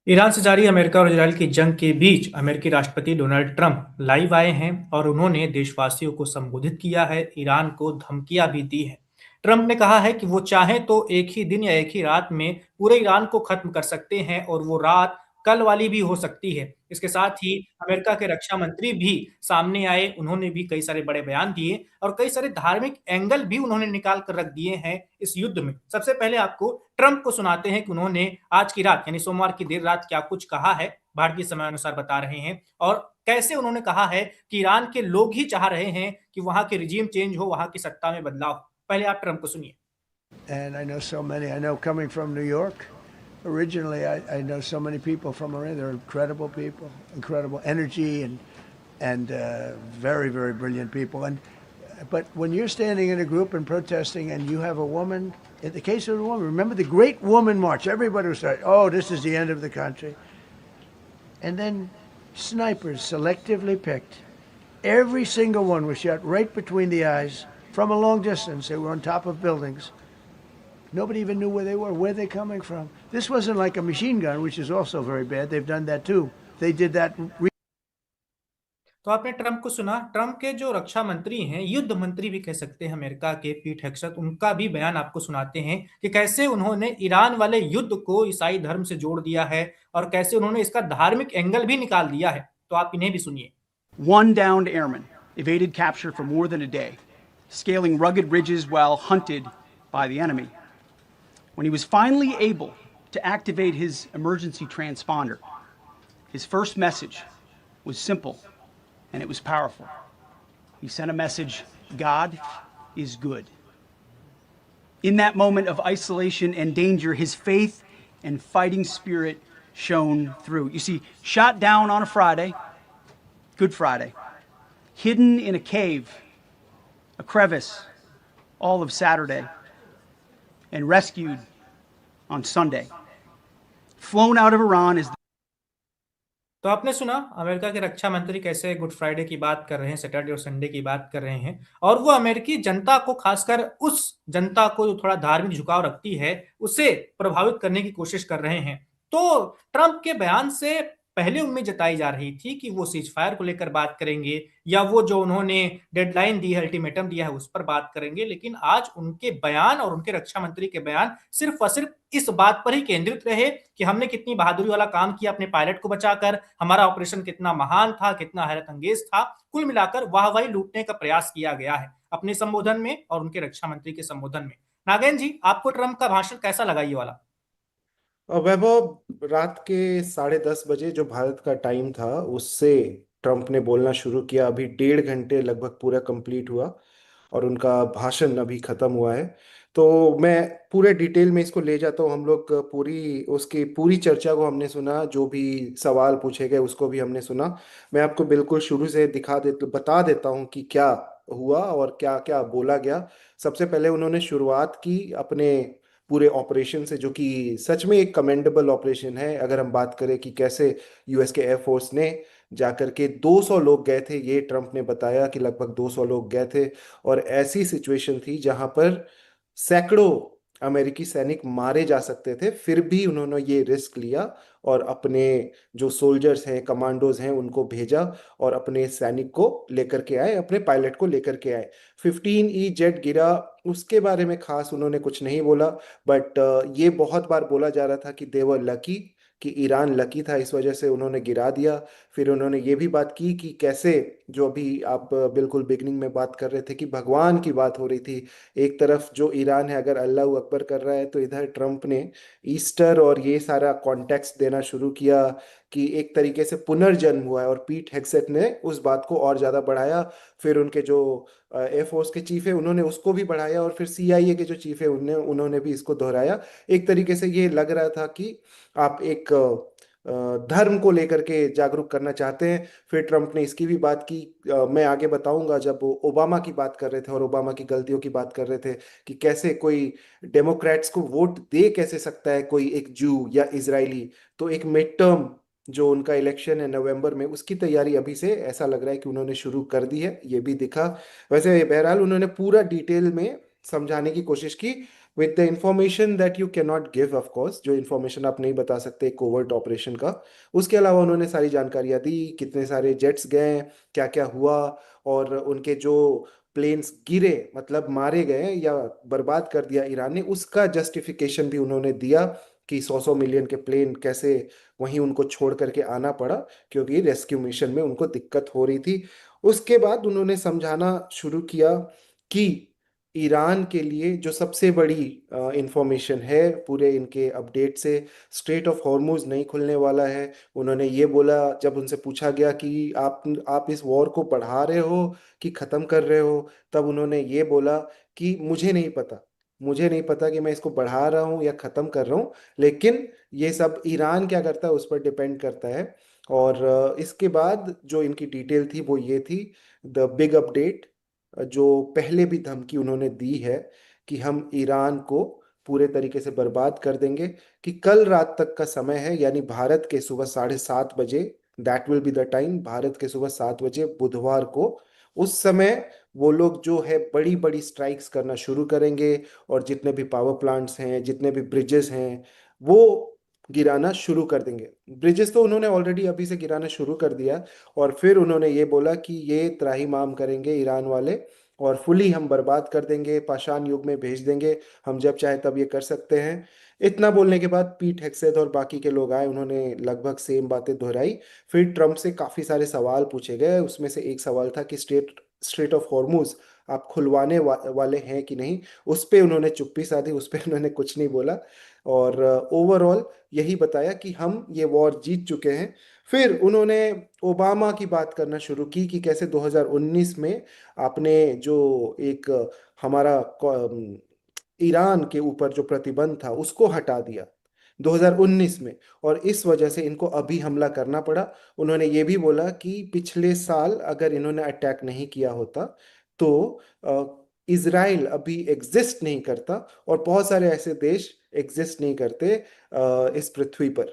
Iran से जारी America और इजरायल की जंग के बीच अमेरिकी राष्ट्रपति डोनाल्ड ट्रंप लाइव आए हैं और उन्होंने देशवासियों को संबोधित किया है, ईरान को धमकियां भी दी हैं। ट्रंप ने कहा है कि वो चाहें तो एक ही दिन या एक ही रात में पूरे ईरान को खत्म कर सकते हैं और वो रात कल वाली भी हो सकती है। इसके साथ ही अमेरिका के रक्षा मंत्री भी सामने आए, उन्होंने भी कई सारे बड़े बयान दिए और कई सारे धार्मिक एंगल भी उन्होंने निकाल कर रख दिए हैं इस युद्ध में। सबसे पहले आपको ट्रंप को सुनाते हैं कि उन्होंने आज की रात यानी सोमवार की देर रात क्या कुछ कहा है, भारतीय समय अनुसार बता रहे हैं, और कैसे उन्होंने कहा है कि ईरान के लोग ही चाह रहे हैं कि वहां के रिजीम चेंज हो, वहां की सत्ता में बदलाव हो। पहले आप ट्रंप को सुनिए। And I know so many. I know coming from New York, originally, I know so many people from around. They're incredible people, incredible energy, and very, very brilliant people. But when you're standing in a group and protesting, and you have a woman, in the case of the woman, remember the Great Woman March. Everybody was saying, "Oh, this is the end of the country," and then snipers selectively picked. Every single one was shot right between the eyes from a long distance. They were on top of buildings. Nobody even knew where they were, where they're coming from. This wasn't like a machine gun, which is also very bad. They've done that too. They did that. तो आपने Trump को सुना। Trump के जो रक्षा मंत्री हैं, युद्ध मंत्री भी कह सकते हैं अमेरिका के, पीट हेगसेथ, उनका भी बयान आपको सुनाते हैं कि कैसे उन्होंने ईरान वाले युद्ध को ईसाई धर्म से जोड़ दिया है और कैसे उन्होंने इसका धार्मिक एंगल भी निकाल दिया है। तो आप इन्हें भी सुनिए। One downed airman evaded capture for more than a day, scaling rugged ridges while hunted by the enemy. When he was finally able to activate his emergency transponder, his first message was simple and it was powerful. He sent a message: God is good. In that moment of isolation and danger, his faith and fighting spirit shone through. You see, shot down on a Friday, Good Friday, hidden in a cave, a crevice, all of Saturday, and rescued on Sunday. Flown out of Iran is. तो आपने सुना America के रक्षा मंत्री कैसे good Friday की बात कर रहे हैं, सैटरडे और संडे की बात कर रहे हैं, और वो अमेरिकी जनता को, खासकर उस जनता को जो थोड़ा धार्मिक झुकाव रखती है, उसे प्रभावित करने की कोशिश कर रहे हैं। तो ट्रंप के बयान से पहले उम्मीद जताई जा रही थी कि वो सीज फायर को लेकर बात करेंगे या वो जो उन्होंने डेडलाइन दी है, अल्टीमेटम दिया है, उस पर बात करेंगे। लेकिन आज उनके बयान और उनके रक्षा मंत्री के बयान सिर्फ और सिर्फ इस बात पर ही केंद्रित रहे कि हमने कितनी बहादुरी वाला काम किया अपने पायलट को बचाकर, हमारा ऑपरेशन कितना महान था, कितना हैरत अंगेज था। कुल मिलाकर वाहवाही लूटने का प्रयास किया गया है अपने संबोधन में और उनके रक्षा मंत्री के संबोधन में। नागेंद्र जी, आपको ट्रंप का भाषण कैसा लगा ये वाला? वैभव, रात के 10:30 बजे जो भारत का टाइम था उससे ट्रम्प ने बोलना शुरू किया। अभी 1.5 घंटे लगभग पूरा कंप्लीट हुआ और उनका भाषण अभी खत्म हुआ है। तो मैं पूरे डिटेल में इसको ले जाता हूँ। हम लोग पूरी चर्चा को हमने सुना, जो भी सवाल पूछे गए उसको भी हमने सुना। मैं आपको बिल्कुल शुरू से बता देता हूँ कि क्या हुआ और क्या क्या बोला गया। सबसे पहले उन्होंने शुरुआत की अपने पूरे ऑपरेशन से, जो कि सच में एक कमेंडेबल ऑपरेशन है। अगर हम बात करें कि कैसे यूएस के एयरफोर्स ने जाकर के 200 लोग गए थे, ये ट्रंप ने बताया कि लगभग 200 लोग गए थे। और ऐसी सिचुएशन थी जहां पर सैकड़ों अमेरिकी सैनिक मारे जा सकते थे, फिर भी उन्होंने ये रिस्क लिया और अपने जो सोल्जर्स हैं, कमांडोज हैं, उनको भेजा और अपने सैनिक को लेकर के आए, अपने पायलट को लेकर के आए। 15 जेट गिरा, उसके बारे में खास उन्होंने कुछ नहीं बोला। बट ये बहुत बार बोला जा रहा था कि देवर लकी, कि ईरान लकी था, इस वजह से उन्होंने गिरा दिया। फिर उन्होंने ये भी बात की कि कैसे, जो अभी आप बिल्कुल बिगनिंग में बात कर रहे थे कि भगवान की बात हो रही थी, एक तरफ जो ईरान है अगर अल्लाह अकबर कर रहा है, तो इधर ट्रम्प ने ईस्टर और ये सारा कॉन्टेक्स्ट देना शुरू किया कि एक तरीके से पुनर्जन्म हुआ है। और पीट हेगसेथ ने उस बात को और ज़्यादा बढ़ाया। फिर उनके जो एयरफोर्स के चीफ है उन्होंने उसको भी बढ़ाया, और फिर सीआईए के जो चीफ है उन्होंने भी इसको दोहराया। एक तरीके से ये लग रहा था कि आप एक धर्म को लेकर के जागरूक करना चाहते हैं। फिर ट्रम्प ने इसकी भी बात की। मैं आगे बताऊंगा, जब वो ओबामा की बात कर रहे थे और ओबामा की गलतियों की बात कर रहे थे कि कैसे कोई डेमोक्रेट्स को वोट दे कैसे सकता है कोई एक जू या इजरायली। तो एक मिड टर्म जो उनका इलेक्शन है नवंबर में, उसकी तैयारी अभी से ऐसा लग रहा है कि उन्होंने शुरू कर दी है, ये भी दिखा। वैसे बहरहाल उन्होंने पूरा डिटेल में समझाने की कोशिश की। With the information that you can not give, of course, जो इंफॉर्मेशन आप नहीं बता सकते कोवर्ट ऑपरेशन का। उसके अलावा उन्होंने सारी जानकारियां दी, कितने सारे जेट्स गए, क्या क्या हुआ, और उनके जो प्लेन्स गिरे, मतलब मारे गए या बर्बाद कर दिया ईरान ने, उसका जस्टिफिकेशन भी उन्होंने दिया कि 100 मिलियन के प्लेन कैसे वहीं उनको छोड़ करके आना पड़ा, क्योंकि रेस्क्यू मिशन में उनको दिक्कत हो रही थी। उसके बाद उन्होंने समझाना शुरू किया कि ईरान के लिए जो सबसे बड़ी इंफॉर्मेशन है पूरे इनके अपडेट से, स्ट्रेट ऑफ हॉर्मुज नहीं खुलने वाला है। उन्होंने ये बोला, जब उनसे पूछा गया कि आप इस वॉर को बढ़ा रहे हो कि ख़त्म कर रहे हो, तब उन्होंने ये बोला कि मुझे नहीं पता कि मैं इसको बढ़ा रहा हूँ या ख़त्म कर रहा हूँ, लेकिन ये सब ईरान क्या करता है उस पर डिपेंड करता है। और इसके बाद जो इनकी डिटेल थी वो ये थी, द बिग अपडेट, जो पहले भी धमकी उन्होंने दी है कि हम ईरान को पूरे तरीके से बर्बाद कर देंगे, कि कल रात तक का समय है, यानी भारत के सुबह 7:30 बजे, that will be the time, Bharat के सुबह 7 बजे बुधवार को, उस समय वो लोग जो है बड़ी बड़ी स्ट्राइक्स करना शुरू करेंगे, और जितने भी पावर प्लांट्स हैं, जितने भी ब्रिजेस हैं, वो गिराना शुरू कर देंगे। ब्रिजेस तो उन्होंने ऑलरेडी अभी से गिराना शुरू कर दिया। और फिर उन्होंने ये बोला कि ये त्राहिमाम करेंगे ईरान वाले, और फुली हम बर्बाद कर देंगे, पाषाण युग में भेज देंगे, हम जब चाहे तब ये कर सकते हैं। इतना बोलने के बाद पीट हेग्सेथ और बाकी के लोग आए, उन्होंने लगभग सेम बातें दोहराई। फिर ट्रम्प से काफ़ी सारे सवाल पूछे गए, उसमें से एक सवाल था कि स्ट्रेट ऑफ हॉर्मुज आप खुलवाने वाले हैं कि नहीं। उस पे उन्होंने चुप्पी साधी, उस पे उन्होंने कुछ नहीं बोला, और ओवरऑल यही बताया कि हम ये वॉर जीत चुके हैं। फिर उन्होंने ओबामा की बात करना शुरू की कि कैसे 2019 में आपने जो एक हमारा ईरान के ऊपर जो प्रतिबंध था उसको हटा दिया 2019 में, और इस वजह से इनको अभी हमला करना पड़ा। उन्होंने ये भी बोला कि पिछले साल अगर इन्होंने अटैक नहीं किया होता तो इजराइल अभी एग्जिस्ट नहीं करता, और बहुत सारे ऐसे देश एग्जिस्ट नहीं करते इस पृथ्वी पर।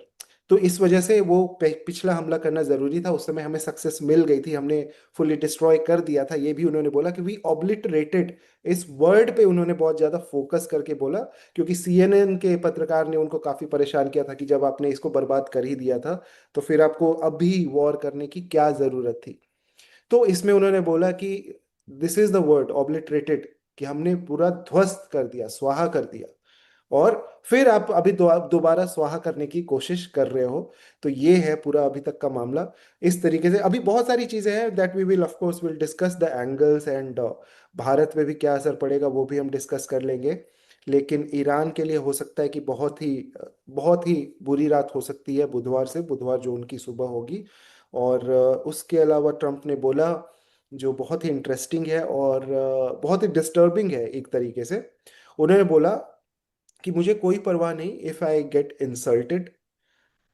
तो इस वजह से वो पिछला हमला करना जरूरी था, उस समय हमें सक्सेस मिल गई थी, हमने फुली डिस्ट्रॉय कर दिया था। ये भी उन्होंने बोला कि वी ऑब्लिटरेटेड, इस वर्ड पे उन्होंने बहुत ज्यादा फोकस करके बोला, क्योंकि सीएनएन के पत्रकार ने उनको काफी परेशान किया था कि जब आपने इसको बर्बाद कर ही दिया था तो फिर आपको अभी वॉर करने की क्या जरूरत थी। तो इसमें उन्होंने बोला कि this is the word obliterated, कि हमने पूरा ध्वस्त कर दिया, स्वाहा कर दिया, और फिर आप अभी दोबारा स्वाहा करने की कोशिश कर रहे हो। तो ये है पूरा अभी तक का मामला। इस तरीके से अभी बहुत सारी चीजें हैं that we will of course will discuss the angles, and Bharat में भी क्या असर पड़ेगा वो भी हम डिस्कस कर लेंगे। लेकिन ईरान के लिए हो सकता है कि बहुत ही बुरी रात हो सकती है बुधवार से, बुधवार जो उनकी सुबह होगी। और उसके अलावा ट्रम्प ने बोला, जो बहुत ही इंटरेस्टिंग है और बहुत ही डिस्टर्बिंग है एक तरीके से, उन्होंने बोला कि मुझे कोई परवाह नहीं इफ आई गेट इंसल्टेड।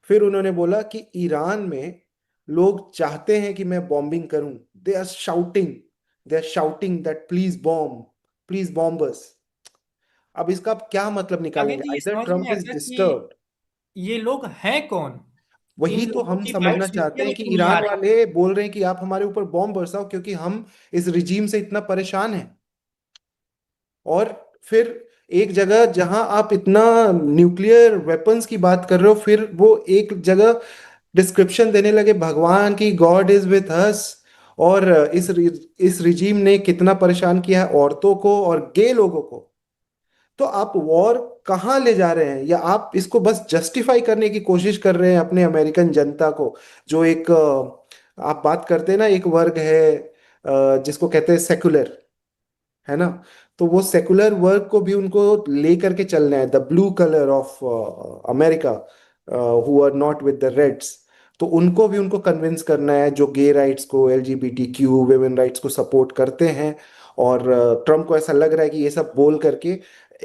फिर उन्होंने बोला कि ईरान में लोग चाहते हैं कि मैं बॉम्बिंग करूं, they are shouting that please bomb us. अब इसका आप क्या मतलब अभी निकालेंगे, तो ये आइदर समझ नहीं ट्रम्प इज आता कि डिस्टर्ब्ड। ये लोग हैं कौन। इन वही तो लोगों हम की बाइट समझना सुनते चाहते हैं में कि क्यों नहीं आ ईरान रही। वाले बोल रहे हैं कि आप हमारे ऊपर बॉम्ब बरसाओ क्योंकि हम इस रिजीम से इतना परेशान हैं। और फिर एक जगह जहां आप इतना न्यूक्लियर वेपन्स की बात कर रहे हो, फिर वो एक जगह डिस्क्रिप्शन देने लगे भगवान की, गॉड इज विथ अस, और इस रिजीम ने कितना परेशान किया है औरतों को और गे लोगों को। तो आप वॉर कहाँ ले जा रहे हैं, या आप इसको बस जस्टिफाई करने की कोशिश कर रहे हैं अपने अमेरिकन जनता को, जो एक आप बात करते हैं ना, एक वर्ग है जिसको कहते हैं सेकुलर, है ना। तो वो सेकुलर वर्क को भी उनको लेकर के चलना है, the blue colour of America who are not with the reds. तो उनको भी उनको कन्विंस करना है, जो गे राइट्स को, LGBTQ वेमेन राइट्स को सपोर्ट करते हैं। और ट्रम्प को ऐसा लग रहा है कि ये सब बोल करके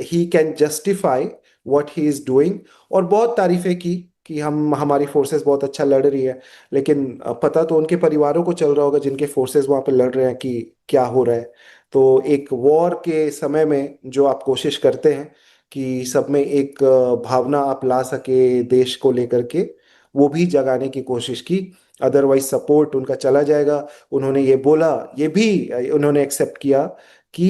he can justify what he is doing. और बहुत तारीफें की कि हम हमारी फोर्सेस बहुत अच्छा लड़ रही है, लेकिन पता तो उनके परिवारों को चल रहा होगा जिनके फोर्सेस वहां पे लड़ रहे हैं कि क्या हो रहा है। तो एक वॉर के समय में जो आप कोशिश करते हैं कि सब में एक भावना आप ला सके देश को लेकर के, वो भी जगाने की कोशिश की, अदरवाइज सपोर्ट उनका चला जाएगा। उन्होंने ये बोला, ये भी उन्होंने एक्सेप्ट किया कि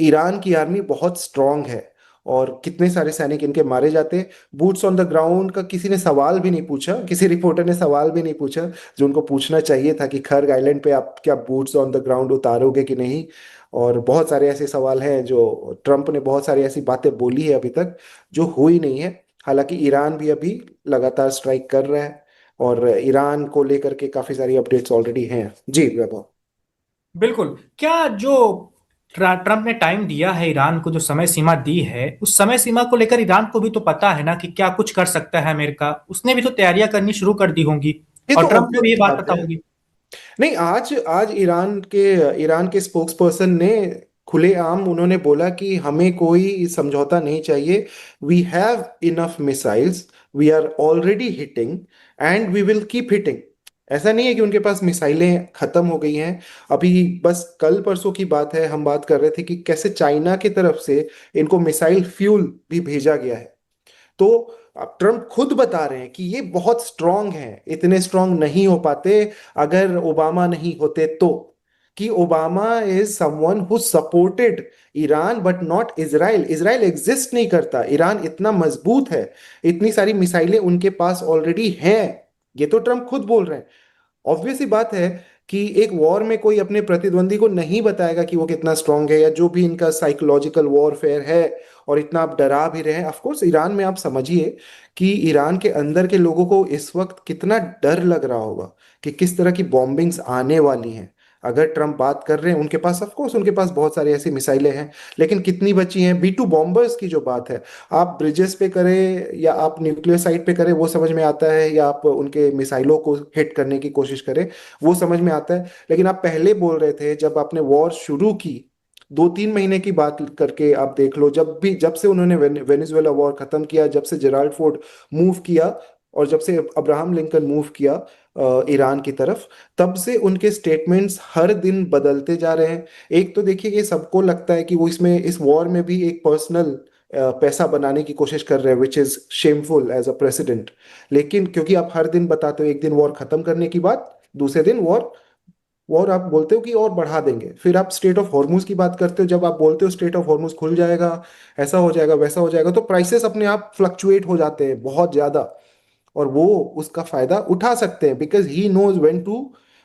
ईरान की आर्मी बहुत स्ट्रांग है, और कितने सारे सैनिक इनके मारे जाते। बूट्स ऑन द ग्राउंड का किसी ने सवाल भी नहीं पूछा, किसी रिपोर्टर ने सवाल भी नहीं पूछा जो उनको पूछना चाहिए था कि खर्ग आइलैंड पे आप क्या बूट्स ऑन द ग्राउंड उतारोगे कि नहीं। और बहुत सारे ऐसे सवाल हैं जो ट्रम्प ने बहुत सारी ऐसी बातें बोली है अभी तक जो हुई नहीं है। हालांकि ईरान भी अभी लगातार स्ट्राइक कर रहा है और ईरान को लेकर के काफी सारी अपडेट्स ऑलरेडी हैं। जी वैभव। बिल्कुल। क्या जो ट्रम्प ने टाइम दिया है ईरान को, जो समय सीमा दी है, उस समय सीमा को लेकर ईरान को भी तो पता है ना कि क्या कुछ कर सकता है अमेरिका? उसने भी तो तैयारियां करनी शुरू कर दी होंगी, ये तो और ट्रम्प को भी ये ऑब्वियस बात बात पता है। होगी। नहीं, आज आज ईरान के स्पोक्स पर्सन ने खुलेआम उन्होंने बोला कि हमें कोई समझौता नहीं चाहिए। We have enough missiles, we are already hitting and we will keep hitting. ऐसा नहीं है कि उनके पास मिसाइलें खत्म हो गई हैं। अभी बस कल परसों की बात है, हम बात कर रहे थे कि कैसे चाइना की तरफ से इनको मिसाइल फ्यूल भी भेजा गया है। तो अब ट्रम्प खुद बता रहे हैं कि ये बहुत स्ट्रांग हैं, इतने स्ट्रांग नहीं हो पाते अगर ओबामा नहीं होते तो। कि Obama is someone who supported Iran but not Israel. Israel exist नहीं करता, ईरान इतना मजबूत है, इतनी सारी मिसाइलें उनके पास ऑलरेडी हैं। ये तो ट्रम्प खुद बोल रहे हैं। ऑब्वियस सी बात है कि एक वॉर में कोई अपने प्रतिद्वंदी को नहीं बताएगा कि वो कितना स्ट्रांग है, या जो भी इनका साइकोलॉजिकल वॉरफेयर है और इतना आप डरा भी रहे हैं। ऑफ कोर्स ईरान में आप समझिए कि ईरान के अंदर के लोगों को इस वक्त कितना डर लग रहा होगा कि किस तरह की बॉम्बिंग्स आने वाली हैं। अगर ट्रम्प बात कर रहे हैं, उनके पास ऑफ कोर्स उनके पास बहुत सारी ऐसी मिसाइलें हैं, लेकिन कितनी बची हैं? बी टू बॉम्बर्स की जो बात है, आप ब्रिजेस पे करें या आप न्यूक्लियर साइट पे करें वो समझ में आता है, या आप उनके मिसाइलों को हिट करने की कोशिश करें वो समझ में आता है। लेकिन आप पहले बोल रहे थे जब आपने वॉर शुरू की, 2-3 महीने की बात करके आप देख लो, जब से उन्होंने वेनेजुएला वॉर खत्म किया, जब से जेराल्ड फोर्ड मूव किया और जब से अब्राहम लिंकन मूव किया ईरान की तरफ, तब से उनके स्टेटमेंट्स हर दिन बदलते जा रहे हैं। एक तो देखिए, ये सबको लगता है कि वो इसमें इस वॉर में भी एक पर्सनल पैसा बनाने की कोशिश कर रहे हैं, which is shameful as a president. लेकिन क्योंकि आप हर दिन बताते हो एक दिन वॉर खत्म करने की बात, दूसरे दिन वॉर वॉर आप बोलते हो कि और बढ़ा देंगे, फिर आप स्ट्रेट ऑफ हॉर्मुज की बात करते हो, जब आप बोलते हो स्ट्रेट ऑफ हॉर्मुज खुल जाएगा, ऐसा हो जाएगा वैसा हो जाएगा, तो प्राइसेस अपने आप फ्लक्चुएट हो जाते हैं बहुत ज्यादा। और वो उसका फायदा उठा सकते हैं because he knows when to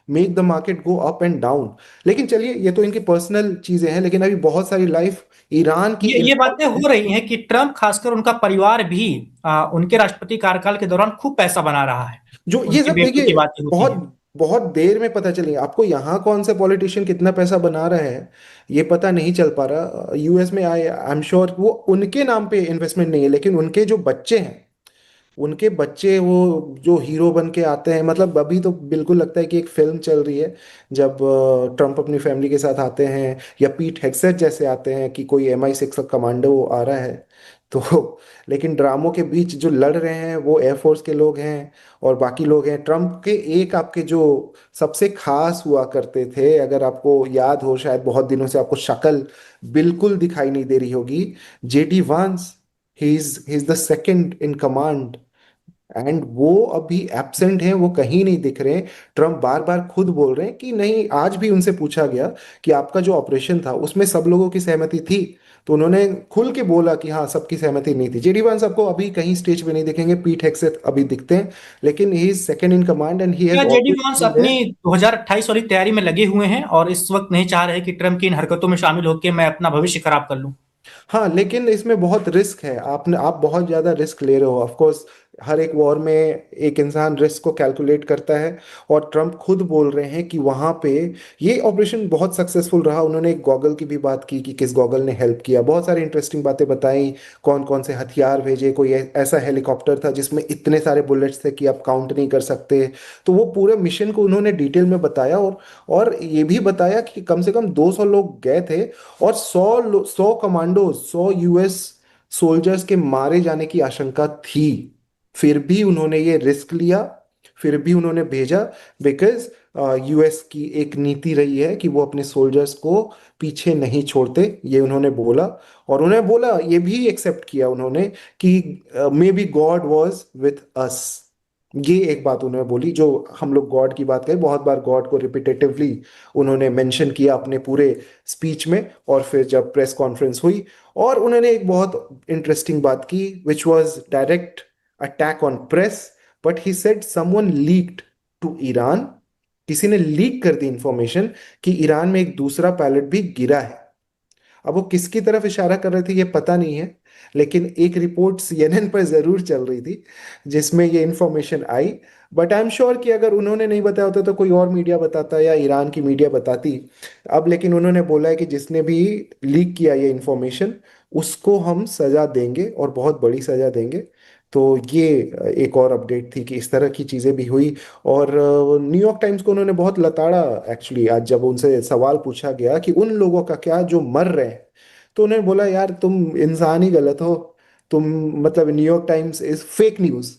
make the market go up and down. लेकिन चलिए, ये तो इनकी पर्सनल चीजें हैं, लेकिन अभी बहुत सारी लाइफ ईरान की ये इन्वॉल्व बातें है। हो रही हैं कि ट्रम्प, खासकर उनका परिवार भी उनके राष्ट्रपति कार्यकाल के दौरान खूब पैसा बना रहा है। जो ये उनकी सब बेटी की देखिए, बातें होती बहुत हैं। बहुत देर में पता चलेगी आपको यहाँ कौन सा पॉलिटिशियन कितना पैसा बना रहा है, ये पता नहीं चल पा रहा। यूएस में आई एम श्योर वो उनके नाम पे इन्वेस्टमेंट नहीं है, लेकिन उनके जो बच्चे हैं, उनके बच्चे वो जो हीरो बन के आते हैं, मतलब अभी तो बिल्कुल लगता है कि एक फिल्म चल रही है जब ट्रम्प अपनी फैमिली के साथ आते हैं, या पीट हेग्सेट जैसे आते हैं कि कोई MI6 का कमांडो आ रहा है। तो लेकिन ड्रामों के बीच जो लड़ रहे हैं वो एयरफोर्स के लोग हैं और बाकी लोग हैं। ट्रम्प के एक आपके जो सबसे खास हुआ करते थे, अगर आपको याद हो, शायद बहुत दिनों से आपको शक्ल बिल्कुल दिखाई नहीं दे रही होगी, JD वांस। He is the second in command and वो अभी एब्सेंट हैं, वो कहीं नहीं दिख रहे। ट्रम्प बार बार खुद बोल रहे हैं कि नहीं। आज भी उनसे पूछा गया कि आपका जो ऑपरेशन था उसमें सब लोगों की सहमति थी, तो उन्होंने खुल के बोला कि हाँ, सबकी सहमति नहीं थी। JD वांस आपको अभी कहीं स्टेज पे नहीं दिखेंगे, पीट हेग्सेथ अभी दिखते हैं, लेकिन he is second in command and he has क्या जेडी ऑलवेज वॉन्स बीन अपनी देयर। 2028 वाली तैयारी में लगे हुए हैं और इस वक्त नहीं चाह रहे कि ट्रम्प की इन हरकतों में शामिल होकर मैं अपना भविष्य खराब कर लूं? हाँ, लेकिन इसमें बहुत रिस्क है, आप बहुत ज्यादा रिस्क ले रहे हो। ऑफ कोर्स हर एक वॉर में एक इंसान रिस्क को कैलकुलेट करता है, और ट्रम्प खुद बोल रहे हैं कि वहां पे ये ऑपरेशन बहुत सक्सेसफुल रहा। उन्होंने एक गॉगल की भी बात की कि किस गॉगल ने हेल्प किया, बहुत सारी इंटरेस्टिंग बातें बताई, कौन कौन से हथियार भेजे, कोई ऐसा हेलीकॉप्टर था जिसमें इतने सारे बुलेट्स थे कि आप काउंट नहीं कर सकते। तो वो पूरे मिशन को उन्होंने डिटेल में बताया, और ये भी बताया कि कम से कम 200 लोग गए थे और 100 कमांडो, 100 US सोल्जर्स के मारे जाने की आशंका थी। फिर भी उन्होंने ये रिस्क लिया, फिर भी उन्होंने भेजा, बिकॉज US की एक नीति रही है कि वो अपने सोल्जर्स को पीछे नहीं छोड़ते, ये उन्होंने बोला। और उन्होंने बोला, ये भी एक्सेप्ट किया उन्होंने कि may be God was with us. ये एक बात उन्होंने बोली, जो हम लोग गॉड की बात करें, बहुत बार गॉड को रिपीटेटिवली उन्होंने मेंशन किया अपने पूरे स्पीच में, और फिर जब प्रेस कॉन्फ्रेंस हुई, और उन्होंने एक बहुत इंटरेस्टिंग बात की, which was direct attack on press, but he said someone leaked to Iran, किसी ने लीक कर दी इंफॉर्मेशन कि ईरान में एक दूसरा पायलट भी गिरा है। अब वो किसकी तरफ इशारा कर रहे थे ये पता नहीं है, लेकिन एक रिपोर्ट सीएनएन पर जरूर चल रही थी जिसमें ये information I. But I am sure कि अगर उन्होंने नहीं बताया होता तो कोई और मीडिया बताता या ईरान की मीडिया बताती। अब लेकिन उन्होंने बोला है कि जिसने भी लीक किया ये इंफॉर्मेशन, उसको हम सजा देंगे और बहुत बड़ी सजा देंगे। तो ये एक और अपडेट थी कि इस तरह की चीजें भी हुई। और न्यूयॉर्क टाइम्स को उन्होंने बहुत लताड़ा एक्चुअली, आज जब उनसे सवाल पूछा गया कि उन लोगों का क्या जो मर रहे हैं, तो उन्होंने बोला यार तुम इंसान ही गलत हो। तुम मतलब New York times is fake news,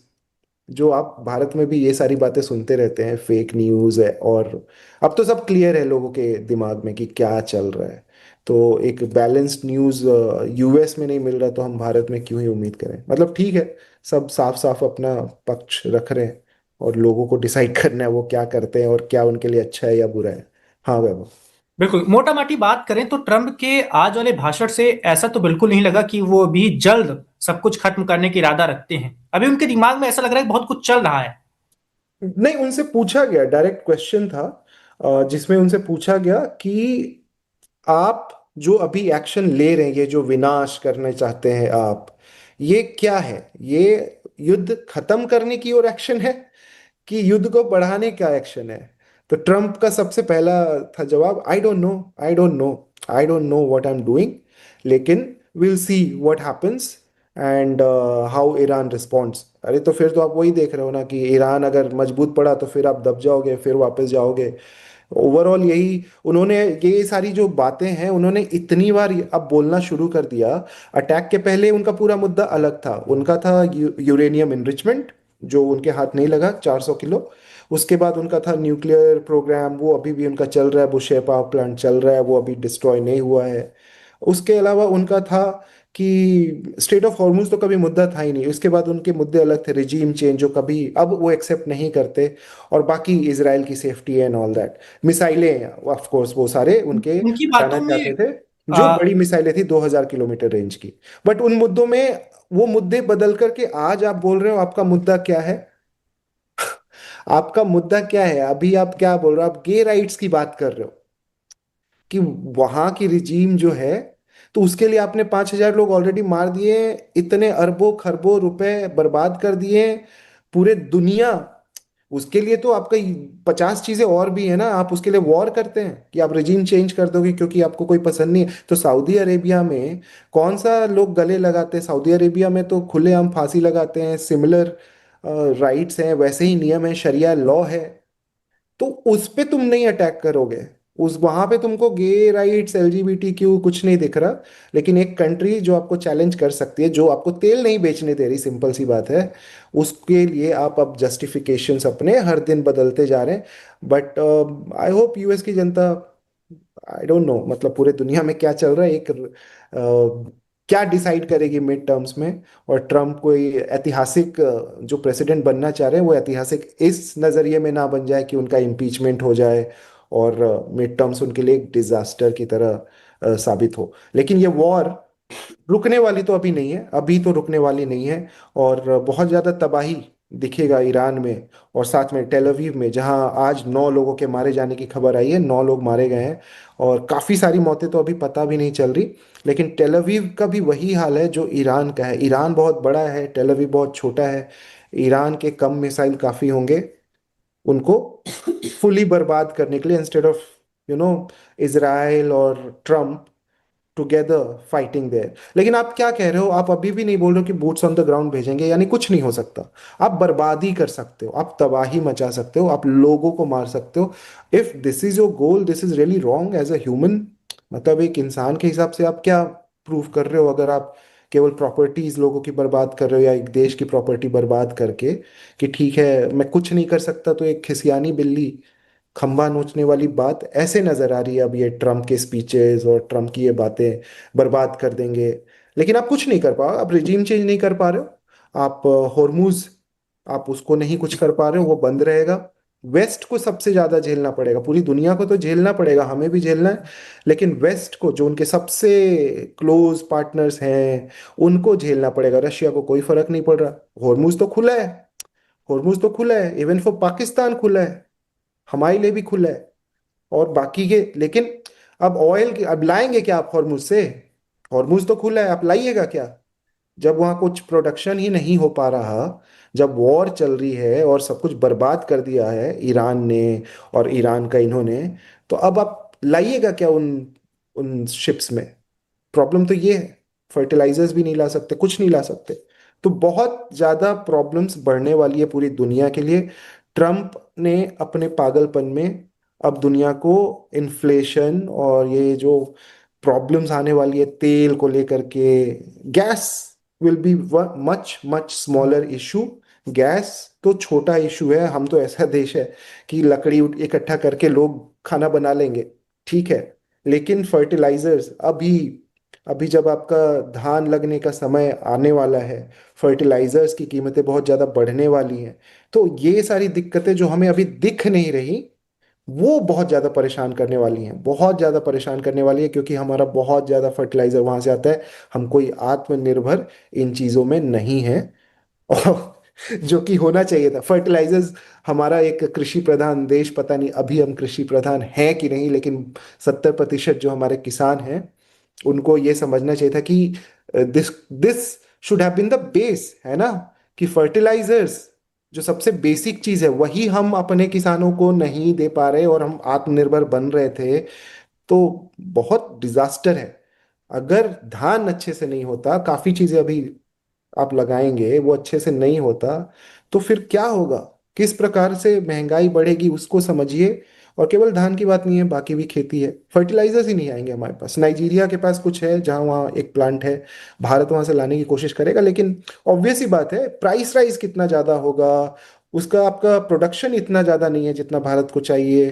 जो आप भारत में भी ये सारी बातें सुनते रहते हैं, फेक न्यूज है। और अब तो सब क्लियर है लोगों के दिमाग में कि क्या चल रहा है। तो एक बैलेंस्ड न्यूज यूएस में नहीं मिल रहा, तो हम भारत में क्यों ही उम्मीद करें। मतलब ठीक है, सब साफ साफ अपना पक्ष रख रहे हैं, और लोगों को डिसाइड करना है वो क्या करते हैं और क्या उनके लिए अच्छा है या बुरा है। हाँ वैभव। बिल्कुल, मोटा माटी बात करें तो ट्रम्प के आज वाले भाषण से ऐसा तो बिल्कुल नहीं लगा कि वो भी जल्द सब कुछ खत्म करने की इरादा रखते हैं। अभी उनके दिमाग में ऐसा लग रहा है कि बहुत कुछ चल रहा है। नहीं, उनसे पूछा गया, डायरेक्ट क्वेश्चन था जिसमें उनसे पूछा गया कि आप जो अभी एक्शन ले रहे हैं, ये जो विनाश करना चाहते हैं आप, ये क्या है? ये युद्ध खत्म करने की ओर एक्शन है कि युद्ध को बढ़ाने का एक्शन है? तो ट्रम्प का सबसे पहला था जवाब, I don't know, I don't know, I don't know what I am doing, लेकिन will see what happens and how Iran responds. अरे तो फिर तो आप वही देख रहे हो ना कि ईरान अगर मजबूत पड़ा तो फिर आप दब जाओगे, फिर वापस जाओगे। ओवरऑल यही उन्होंने, ये सारी जो बातें हैं उन्होंने इतनी बार अब बोलना शुरू कर दिया। अटैक के पहले उनका पूरा मुद्दा अलग था, उनका था यूरेनियम इनरिचमेंट, जो उनके हाथ नहीं लगा, 400 किलो। उसके बाद उनका था न्यूक्लियर प्रोग्राम, वो अभी भी उनका चल रहा है, बुशेयर पावर प्लांट चल रहा है, वो अभी डिस्ट्रॉय नहीं हुआ है। उसके अलावा उनका था कि स्टेट ऑफ हॉर्मुज तो कभी मुद्दा था ही नहीं। उसके बाद उनके मुद्दे अलग थे, रिजीम चेंज जो कभी अब वो एक्सेप्ट नहीं करते, और बाकी इसराइल की सेफ्टी एंड ऑल दैट। मिसाइलें ऑफ कोर्स वो सारे उनके उनकी हटाना बातों चाहते में थे, जो आ, बड़ी मिसाइलें थी 2000 किलोमीटर रेंज की। बट उन मुद्दों में वो मुद्दे बदल करके आज आप बोल रहे हो आपका मुद्दा क्या है? आपका मुद्दा क्या है अभी? आप क्या बोल रहे हो? आप गे राइट्स की बात कर रहे हो कि वहां की रिजीम जो है, तो उसके लिए आपने 5,000 लोग ऑलरेडी मार दिए, इतने अरबों खरबों रुपए बर्बाद कर दिए, पूरे दुनिया। उसके लिए तो आपका 50 चीजें और भी है ना, आप उसके लिए वॉर करते हैं कि आप रिजीम चेंज कर दोगे क्योंकि आपको कोई पसंद नहीं है। तो सऊदी अरेबिया में कौन सा लोग गले लगाते हैं? सऊदी अरेबिया में तो खुलेआम फांसी लगाते हैं, सिमिलर राइट्स हैं, वैसे ही नियम है, शरिया लॉ है। तो उस पे तुम नहीं अटैक करोगे, उस वहां पे तुमको गे राइट्स, एलजीबीटी क्यू कुछ नहीं दिख रहा। लेकिन एक कंट्री जो आपको चैलेंज कर सकती है, जो आपको तेल नहीं बेचने दे रही, सिंपल सी बात है, उसके लिए आप अब जस्टिफिकेशंस अपने हर दिन बदलते जा रहे हैं। बट आई होप यूएस की जनता, आई डोंट नो मतलब पूरे दुनिया में क्या चल रहा है, एक क्या डिसाइड करेगी मिड टर्म्स में। और ट्रम्प कोई ऐतिहासिक जो प्रेसिडेंट बनना चाह रहे हैं, वो ऐतिहासिक इस नज़रिए में ना बन जाए कि उनका इम्पीचमेंट हो जाए और मिड टर्म्स उनके लिए एक डिजास्टर की तरह साबित हो। लेकिन ये वॉर रुकने वाली तो अभी नहीं है, अभी तो रुकने वाली नहीं है। और बहुत ज्यादा तबाही दिखेगा ईरान में, और साथ में टेल अवीव में, जहां आज 9 लोगों के मारे जाने की खबर आई है, 9 लोग मारे गए हैं। और काफी सारी मौतें तो अभी पता भी नहीं चल रही। लेकिन टेल अवीव का भी वही हाल है जो ईरान का है। ईरान बहुत बड़ा है, टेल अवीव बहुत छोटा है। ईरान के कम मिसाइल काफी होंगे उनको फुली बर्बाद करने के लिए, instead of you know Israel और ट्रम्प टुगेदर फाइटिंग देयर। लेकिन आप क्या कह रहे हो? आप अभी भी नहीं बोल रहे हो कि बूट्स ऑन द ग्राउंड भेजेंगे, यानी कुछ नहीं हो सकता। आप बर्बादी कर सकते हो, आप तबाही मचा सकते हो, आप लोगों को मार सकते हो। If this is your goal, this is really wrong as a human. मतलब एक इंसान के हिसाब से आप क्या प्रूव कर रहे हो अगर आप केवल प्रॉपर्टीज लोगों की बर्बाद कर रहे हो, या एक देश की प्रॉपर्टी बर्बाद करके कि ठीक है मैं कुछ नहीं कर सकता, तो एक खिसियानी बिल्ली खंबा नोचने वाली बात ऐसे नजर आ रही है अब ये ट्रम्प के स्पीचेस और ट्रम्प की ये बातें बर्बाद कर देंगे। लेकिन आप कुछ नहीं कर पाओ, आप रिजीम चेंज नहीं कर पा रहे हो। आप होर्मुज आप उसको नहीं कुछ कर पा रहे हो, वो बंद रहेगा। वेस्ट को सबसे ज्यादा झेलना पड़ेगा, पूरी दुनिया को तो झेलना पड़ेगा, हमें भी झेलना है, लेकिन वेस्ट को, जो उनके सबसे क्लोज पार्टनर्स हैं, उनको झेलना पड़ेगा। रशिया को कोई फर्क नहीं पड़ रहा, हॉर्मुज तो खुला है, हॉर्मुज तो खुला है, इवन फॉर पाकिस्तान खुला है, हमारे लिए भी खुला है, और बाकी के। लेकिन अब ऑयल की, अब लाएंगे क्या आप हॉर्मुज से? हॉर्मुज तो खुला है, आप लाइएगा क्या? जब वहां कुछ प्रोडक्शन ही नहीं हो पा रहा, जब वॉर चल रही है और सब कुछ बर्बाद कर दिया है ईरान ने और ईरान का इन्होंने, तो अब आप लाइएगा क्या उन उन शिप्स में? प्रॉब्लम तो ये है, फर्टिलाइजर्स भी नहीं ला सकते, कुछ नहीं ला सकते। तो बहुत ज्यादा प्रॉब्लम्स बढ़ने वाली है पूरी दुनिया के लिए। ट्रम्प ने अपने पागलपन में अब दुनिया को इन्फ्लेशन और ये जो प्रॉब्लम्स आने वाली है तेल को लेकर के, gas will be much much smaller issue. Gas तो छोटा इशू है, हम तो ऐसा देश है कि लकड़ी इकट्ठा करके लोग खाना बना लेंगे, ठीक है। लेकिन फर्टिलाइजर्स, अभी अभी जब आपका धान लगने का समय आने वाला है, फर्टिलाइजर्स की कीमतें बहुत ज़्यादा बढ़ने वाली हैं। तो ये सारी दिक्कतें जो हमें अभी दिख नहीं रही, वो बहुत ज़्यादा परेशान करने वाली हैं, बहुत ज़्यादा परेशान करने वाली है, क्योंकि हमारा बहुत ज़्यादा फर्टिलाइजर वहाँ से आता है। हम कोई आत्मनिर्भर इन चीज़ों में नहीं है, और जो कि होना चाहिए था। फर्टिलाइजर्स, हमारा एक कृषि प्रधान देश, पता नहीं अभी हम कृषि प्रधान हैं कि नहीं, लेकिन 70% जो हमारे किसान हैं, उनको ये समझना चाहिए था कि this this should have been the base, है ना, कि फर्टिलाइजर्स जो सबसे बेसिक चीज है वही हम अपने किसानों को नहीं दे पा रहे और हम आत्मनिर्भर बन रहे थे। तो बहुत डिजास्टर है। अगर धान अच्छे से नहीं होता, काफी चीजें अभी आप लगाएंगे वो अच्छे से नहीं होता, तो फिर क्या होगा? किस प्रकार से महंगाई बढ़ेगी उसको समझिए। और केवल धान की बात नहीं है, बाकी भी खेती है, फर्टिलाइजर्स ही नहीं आएंगे हमारे पास। नाइजीरिया के पास कुछ है, जहाँ वहाँ एक प्लांट है, भारत वहाँ से लाने की कोशिश करेगा, लेकिन ऑब्वियस ही बात है, प्राइस राइज कितना ज़्यादा होगा उसका, आपका प्रोडक्शन इतना ज़्यादा नहीं है जितना भारत को चाहिए।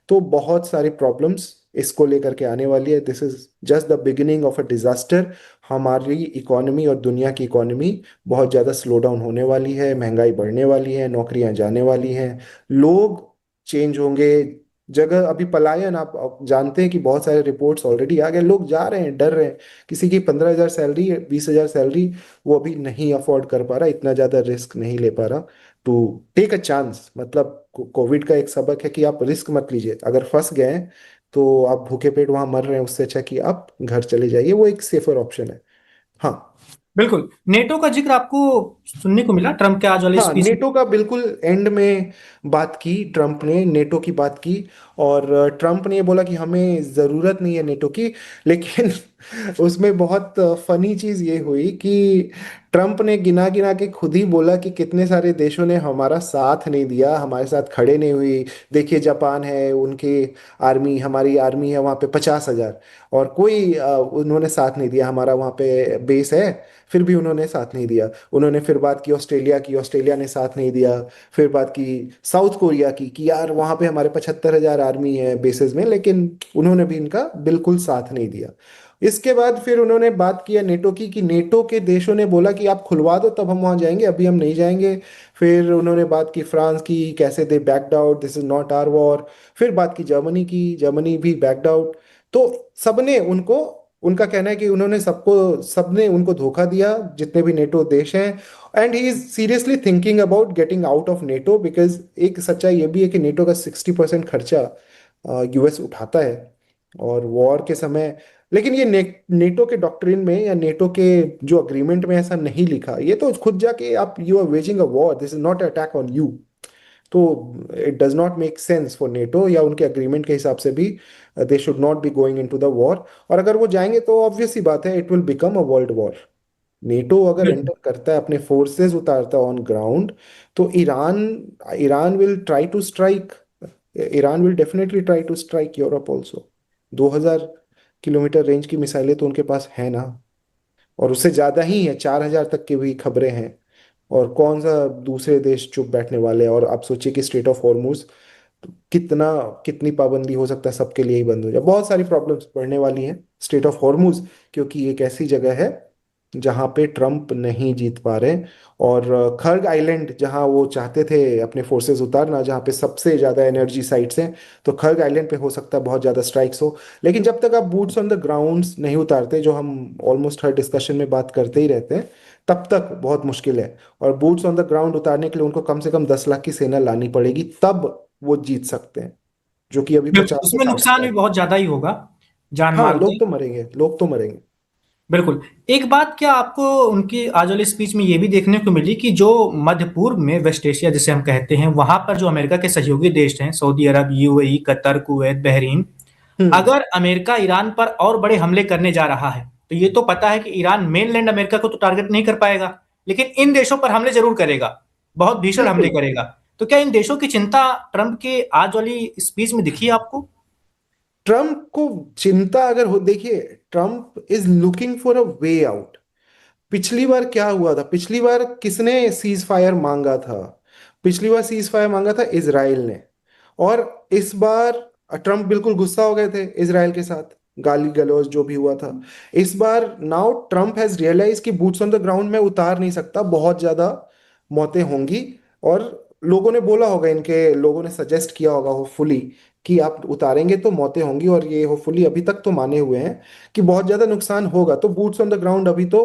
तो बहुत सारी प्रॉब्लम्स इसको लेकर के आने वाली है। This is just the beginning of a disaster. हमारी इकोनॉमी और दुनिया की इकोनॉमी बहुत ज़्यादा स्लो डाउन होने वाली है, महंगाई बढ़ने वाली है, नौकरियां जाने वाली हैं, लोग चेंज होंगे। जगह अभी पलायन, आप जानते हैं कि बहुत सारे रिपोर्ट्स ऑलरेडी आ गए, लोग जा रहे हैं, डर रहे हैं। किसी की 15,000 सैलरी, 20,000 सैलरी, वो अभी नहीं अफोर्ड कर पा रहा, इतना ज़्यादा रिस्क नहीं ले पा रहा टू टेक अ चांस। मतलब कोविड का एक सबक है कि आप रिस्क मत लीजिए, अगर फंस गए हैं, तो आप भूखे पेट वहां मर रहे हैं, उससे अच्छा कि आप घर चले जाइए, वो एक सेफर ऑप्शन है। हाँ। बिल्कुल। नेटो का जिक्र आपको सुनने को मिला ट्रम्प के आज वाले हाँ, स्पीच में। नेटो का बिल्कुल एंड में बात की, ट्रम्प ने नेटो की बात की। और ट्रम्प ने ये बोला कि हमें ज़रूरत नहीं है नेटो की, लेकिन उसमें बहुत फनी चीज़ ये हुई कि ट्रम्प ने गिना गिना के खुद ही बोला कि कितने सारे देशों ने हमारा साथ नहीं दिया, हमारे साथ खड़े नहीं हुई। देखिए, जापान है, उनकी आर्मी, हमारी आर्मी है वहाँ पे 50,000, और कोई उन्होंने साथ नहीं दिया। हमारा वहाँ पे बेस है, फिर भी उन्होंने साथ नहीं दिया। उन्होंने फिर बात की ऑस्ट्रेलिया की, ऑस्ट्रेलिया ने साथ नहीं दिया। फिर बात की साउथ कोरिया की कि यार वहाँ पे हमारे 75,000 आर्मी है बेसिस में, लेकिन उन्होंने भी इनका बिल्कुल साथ नहीं दिया। इसके बाद फिर उन्होंने बात किया नेटो की, कि नेटो के देशों ने बोला कि आप खुलवा दो तब हम वहाँ जाएंगे, अभी हम नहीं जाएंगे। फिर उन्होंने बात की फ्रांस की, कैसे they backed out, this is not our war. फिर बात की जर्मनी की, जर्मनी भी बैक्ड आउट। तो सबने उनको, उनका कहना है कि उन्होंने सबने उनको धोखा दिया, जितने भी नेटो देश हैं। And he is seriously thinking about getting out of NATO, because एक सच्चाई ये भी है कि नेटो का 60% खर्चा यूएस उठाता है, और वॉर के समय। लेकिन ये नेटो के डॉक्ट्रिन में या नेटो के जो अग्रीमेंट में ऐसा नहीं लिखा, ये तो खुद जाके आप, you are waging a war, this is not attack on you. तो it does not make sense for NATO, या उनके अग्रीमेंट के हिसाब से भी they should not be going into the war. और अगर वो जाएंगे तो ऑब्वियस सी बात है, it will become a world war. NATO अगर बिल्कुल। एंटर करता है, अपने फोर्सेस उतारता है ऑन ग्राउंड, तो Iran Iran will try to strike, Iran will definitely try to strike Europe also. 2,000 kilometre range की मिसाइलें तो उनके पास है ना, और उससे ज्यादा ही है, 4,000 तक की भी खबरें हैं। और कौन सा दूसरे देश चुप बैठने वाले हैं? और आप सोचिए कि स्ट्रेट ऑफ हॉर्मुज, कितना, कितनी पाबंदी हो सकता है, सबके लिए ही बंद हो जाए। बहुत सारी प्रॉब्लम्स बढ़ने वाली हैं स्ट्रेट ऑफ हॉर्मुज, क्योंकि एक ऐसी जगह है जहां पे ट्रम्प नहीं जीत पा रहे। और खर्ग आइलैंड जहां वो चाहते थे अपने फोर्सेस उतारना, जहां पे सबसे ज्यादा एनर्जी साइट्स हैं, तो खर्ग आइलैंड पे हो सकता है बहुत ज्यादा स्ट्राइक्स हो। लेकिन जब तक आप बूट्स ऑन द ग्राउंड नहीं उतारते, जो हम ऑलमोस्ट हर डिस्कशन में बात करते ही रहते हैं, तब तक बहुत मुश्किल है। और बूट्स ऑन द ग्राउंड उतारने के लिए उनको कम से कम 10 लाख की सेना लानी पड़ेगी, तब वो जीत सकते हैं, जो कि अभी बिल्कुल, 50 से उसमें 60 नुकसान भी हजार। बहुत ज्यादा ही होगा, जान हाँ, माल का। लोग तो मरेंगे, लोग तो मरेंगे। बिल्कुल। एक बात क्या आपको उनकी आज वाली स्पीच में ये भी देखने को मिली कि जो मध्य पूर्व में वेस्ट एशिया जिसे हम कहते हैं, वहां पर जो अमेरिका के सहयोगी देश हैं, सऊदी अरब, यूएई, कतर, कुवैत, बहरीन, हम्म। अगर अमेरिका ईरान पर और बड़े हमले करने जा रहा है तो ये तो पता है कि ईरान मेनलैंड अमेरिका को तो टारगेट नहीं कर पाएगा, लेकिन इन देशों पर हमले जरूर करेगा, बहुत भीषण हमले बिल्कुल। करेगा। तो क्या इन देशों की चिंता ट्रंप के आज वाली स्पीच में दिखी आपको? ट्रम्प को चिंता अगर हो, देखिए, Trump is looking for a way out. पिछली बार क्या हुआ था? पिछली बार किसने सीज फायर मांगा था? पिछली बार सीज फायर मांगा था इजराइल ने। और इस बार ट्रम्प बिल्कुल गुस्सा हो गए थे इजराइल के साथ, गाली गलौज जो भी हुआ था। इस bar now Trump has realise कि बूट्स ऑन द ग्राउंड में उतार नहीं सकता, बहुत ज्यादा मौतें होंगी। और लोगों ने बोला होगा, इनके लोगों ने सजेस्ट किया होगा होपफुली, कि आप उतारेंगे तो मौतें होंगी। और ये होपफुली अभी तक तो माने हुए हैं कि बहुत ज्यादा नुकसान होगा। तो बूट्स ऑन द ग्राउंड अभी तो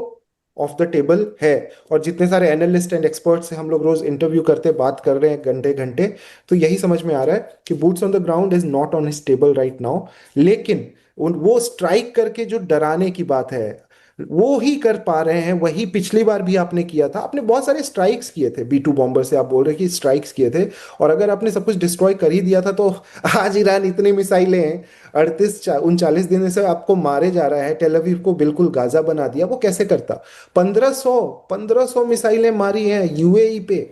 ऑफ द टेबल है। और जितने सारे एनालिस्ट एंड एक्सपर्ट्स से हम लोग रोज इंटरव्यू करते बात कर रहे हैं घंटे घंटे, तो यही समझ में आ रहा है कि boots on the ground is not on his table right now. लेकिन वो स्ट्राइक करके जो डराने की बात है, वो ही कर पा रहे हैं। वही पिछली बार भी आपने किया था, आपने बहुत सारे स्ट्राइक्स किए थे बी टू बॉम्बर से, आप बोल रहे कि स्ट्राइक्स किए थे। और अगर आपने सब कुछ डिस्ट्रॉय कर ही दिया था, तो आज ईरान इतनी मिसाइलें हैं, 38 39 दिन से आपको मारे जा रहा है, टेल अवीव को बिल्कुल गाजा बना दिया, वो कैसे करता? 1500 मिसाइलें मारी हैं यूएई पे।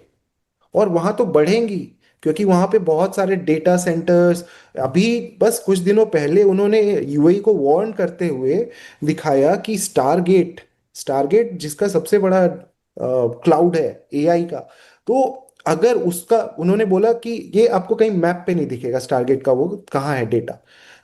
और वहां तो बढ़ेंगी, क्योंकि वहां पे बहुत सारे डेटा सेंटर्स। अभी बस कुछ दिनों पहले उन्होंने यूएई को वार्न करते हुए दिखाया कि स्टारगेट, स्टारगेट जिसका सबसे बड़ा क्लाउड है एआई का, तो अगर उसका, उन्होंने बोला कि ये आपको कहीं मैप पे नहीं दिखेगा स्टारगेट का वो कहाँ है डेटा।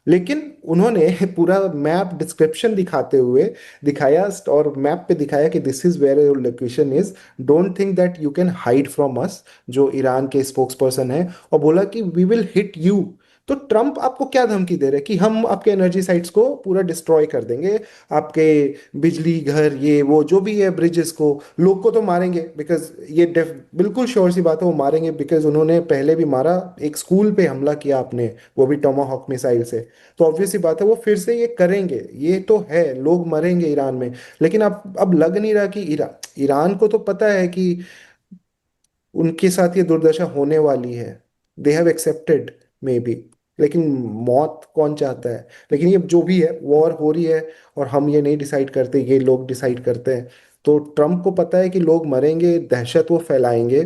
लेकिन उन्होंने पूरा मैप डिस्क्रिप्शन दिखाते हुए दिखाया, और मैप पे दिखाया कि this is where your location is, don't think that you can hide from us, जो ईरान के स्पोक्स पर्सन है। और बोला कि वी विल हिट यू। तो ट्रम्प आपको क्या धमकी दे रहे हैं कि हम आपके एनर्जी साइट्स को पूरा डिस्ट्रॉय कर देंगे, आपके बिजली घर ये वो जो भी है ब्रिजेस को, लोग को तो मारेंगे, बिकॉज ये बिल्कुल श्योर सी बात है वो मारेंगे, बिकॉज उन्होंने पहले भी मारा, एक स्कूल पे हमला किया आपने, वो भी टोमाहॉक मिसाइल से। तो ऑब्वियस सी बात है वो फिर से ये करेंगे, ये तो है, लोग मरेंगे ईरान में। लेकिन अब लग नहीं रहा कि ईरान को तो पता है कि उनके साथ ये दुर्दशा होने वाली है। They have accepted may be. लेकिन मौत कौन चाहता है? लेकिन ये जो भी है, वॉर हो रही है, और हम ये नहीं डिसाइड करते, ये लोग डिसाइड करते हैं। तो ट्रम्प को पता है कि लोग मरेंगे, दहशत वो फैलाएंगे।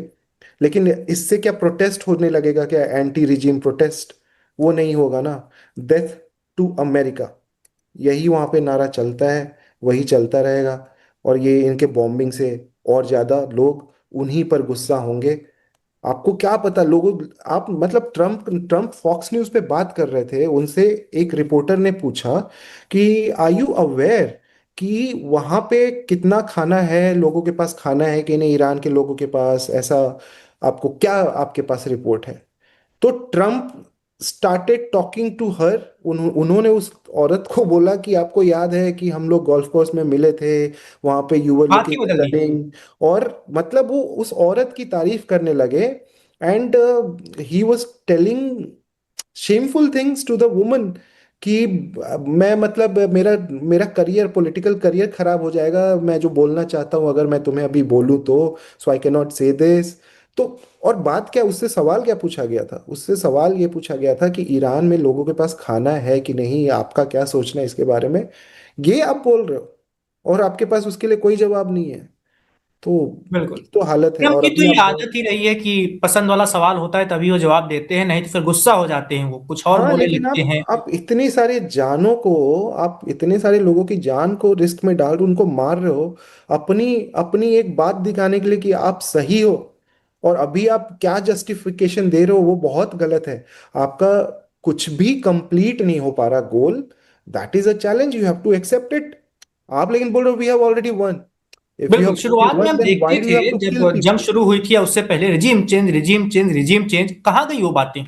लेकिन इससे क्या प्रोटेस्ट होने लगेगा? क्या एंटी रिजीम प्रोटेस्ट? वो नहीं होगा ना। डेथ टू अमेरिका, यही वहां पे नारा चलता है, वही चलता रहेगा। और ये इनके बॉम्बिंग से और ज्यादा लोग उन्हीं पर गुस्सा होंगे। आपको क्या पता लोगों, आप मतलब ट्रम्प ट्रम्प फॉक्स न्यूज पे बात कर रहे थे, उनसे एक रिपोर्टर ने पूछा कि आर यू अवेयर कि वहां पे कितना खाना है, लोगों के पास खाना है कि नहीं, ईरान के लोगों के पास ऐसा, आपको क्या, आपके पास रिपोर्ट है? तो Trump started talking to her. उन्होंने उस औरत को बोला कि आपको याद है कि हम लोग गोल्फ कोर्स में मिले थे, वहां पे यू वर बात ही लुकिंग बदल दी। स्टनिंग। और मतलब वो उस औरत की तारीफ करने लगे। And he was telling shameful things to the woman कि मैं, मतलब मेरा मेरा करियर, पॉलिटिकल करियर खराब हो जाएगा, मैं जो बोलना चाहता हूँ अगर मैं तुम्हें अभी बोलूँ तो, सो आई कैन नॉट से दिस। तो और बात क्या, उससे सवाल क्या पूछा गया था? उससे सवाल ये पूछा गया था कि ईरान में लोगों के पास खाना है कि नहीं, आपका क्या सोचना है इसके बारे में, ये आप बोल रहे हो, और आपके पास उसके लिए कोई जवाब नहीं है। तो बिल्कुल। ये तो हालत है। ट्रम्प और की तो अभी ये आप, आदत ही रही है कि पसंद वाला सवाल होता है तभी वो जवाब देते हैं, नहीं तो फिर गुस्सा हो जाते हैं, वो कुछ और हाँ, बोलने लेकिन लगते हैं। आप इतने सारे जानों को, आप इतने सारे लोगों की जान को रिस्क में डाल रहे हो, उनको मार रहे हो, अपनी अपनी एक बात दिखाने के लिए कि आप सही हो। और अभी आप क्या जस्टिफिकेशन दे रहे हो, वो बहुत गलत है। आपका कुछ भी कंप्लीट नहीं हो पा रहा goal, that is a challenge, you have to accept it. आप लेकिन बोल रहे हो we have already won. If you बिल्कुल, हैव शुरुआत में वन हम देन देखते व्हाई डू यू हैव थे टू किल जब जंग पीपल? शुरू हुई थी या उससे पहले, regime change regime change regime change, कहाँ गई वो बातें?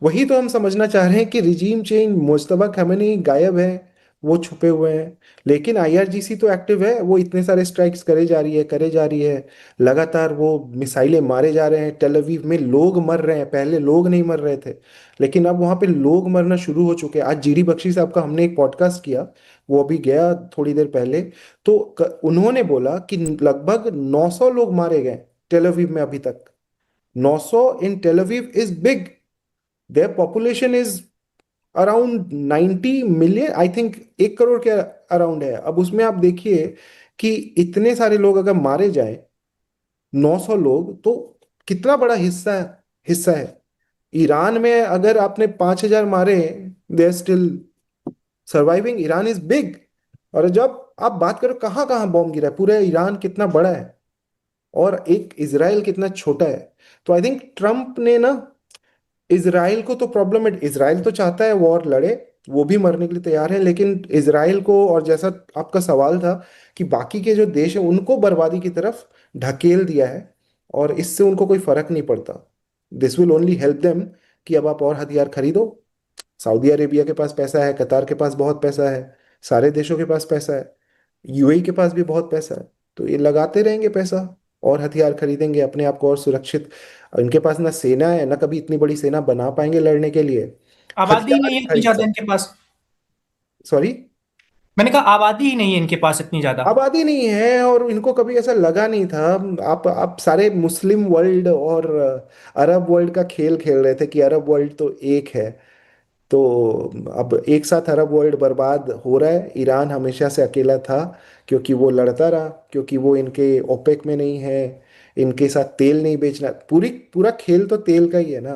वही तो हम समझना चाह रहे हैं कि रिजीम चेंज, मुश्तबा खमेनी गायब है, वो छुपे हुए हैं। लेकिन आईआरजीसी तो एक्टिव है, वो इतने सारे स्ट्राइक्स करे जा रही है, करे जा रही है। लगातार वो मिसाइलें मारे जा रहे हैं। टेल अवीव में लोग मर रहे हैं, पहले लोग नहीं मर रहे थे, लेकिन अब वहां पे लोग मरना शुरू हो चुके हैं। आज जीडी बख्शी साहब का हमने एक पॉडकास्ट किया, वो अभी गया थोड़ी देर पहले। तो उन्होंने बोला कि लगभग 900 लोग मारे गए टेल अवीव में अभी तक। 900 in Tel Aviv is big. Their population is around 90 million, I think 1 crore के अराउंड है। अब उसमें आप देखिए कि इतने सारे लोग अगर मारे जाएं, 900 लोग, तो कितना बड़ा हिस्सा है। ईरान में अगर आपने 5,000 मारे, they are still surviving. Iran is big. और जब आप बात करो कहाँ कहाँ बॉम्ब गिरा है, पूरा ईरान कितना बड़ा है और एक इजराइल कितना छोटा है। तो आई थिंक ट्रम्प ने ना, इसराइल को तो प्रॉब्लम है, इसराइल तो चाहता है वॉर लड़े, वो भी मरने के लिए तैयार है, लेकिन इसराइल को, और जैसा आपका सवाल था कि बाकी के जो देश है उनको बर्बादी की तरफ ढकेल दिया है, और इससे उनको कोई फर्क नहीं पड़ता। This will only help them कि अब आप और हथियार खरीदो। सऊदी अरेबिया के पास पैसा है, कतार के पास बहुत पैसा है, सारे देशों के पास पैसा है, यूएई के पास भी बहुत पैसा है। तो ये लगाते रहेंगे पैसा और हथियार खरीदेंगे अपने आप को और सुरक्षित। इनके पास ना सेना है, ना कभी इतनी बड़ी सेना बना पाएंगे लड़ने के लिए। आबादी ही हथियार नहीं ही है इतनी खरीद ज्यादा सकते। इनके पास। सॉरी। मैंने कहा आबादी ही नहीं है इनके पास इतनी ज्यादा। आबादी नहीं है, और इनको कभी ऐसा लगा नहीं था। आप सारे मुस्लिम वर्ल्ड और अरब वर्ल्ड का खेल खेल रहे थे कि अरब वर्ल्ड तो एक है। तो अब एक साथ अरब वर्ल्ड बर्बाद हो रहा है। ईरान हमेशा से अकेला था, क्योंकि वो लड़ता रहा, क्योंकि वो इनके ओपेक में नहीं है, इनके साथ तेल नहीं बेचना। पूरा खेल तो तेल का ही है ना।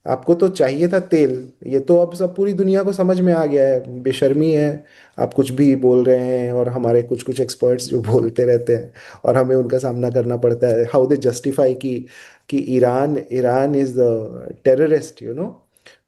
आपको तो चाहिए था तेल, ये तो अब सब पूरी दुनिया को समझ में आ गया है। बेशर्मी है, आप कुछ भी बोल रहे हैं, और हमारे कुछ कुछ एक्सपर्ट्स जो बोलते रहते हैं और हमें उनका सामना करना पड़ता है। हाउ दे जस्टिफाई कि Iran Iran is the terrorist,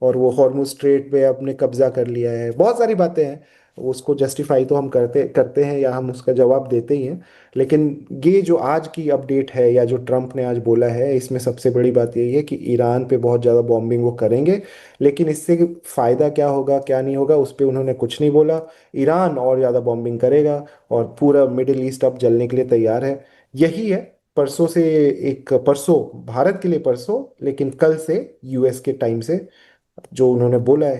और वो हॉर्मुज स्ट्रेट पे अपने कब्जा कर लिया है। बहुत सारी बातें हैं, उसको जस्टिफाई तो हम करते करते हैं, या हम उसका जवाब देते ही हैं। लेकिन ये जो आज की अपडेट है, या जो ट्रम्प ने आज बोला है, इसमें सबसे बड़ी बात यही है कि ईरान पे बहुत ज़्यादा बॉम्बिंग वो करेंगे। लेकिन इससे फ़ायदा क्या होगा क्या नहीं होगा, उस पर उन्होंने कुछ नहीं बोला। ईरान और ज़्यादा बॉम्बिंग करेगा, और पूरा मिडिल ईस्ट अब जलने के लिए तैयार है। यही है। परसों से, एक परसों भारत के लिए परसों, लेकिन कल से यूएस के टाइम से जो उन्होंने बोला है,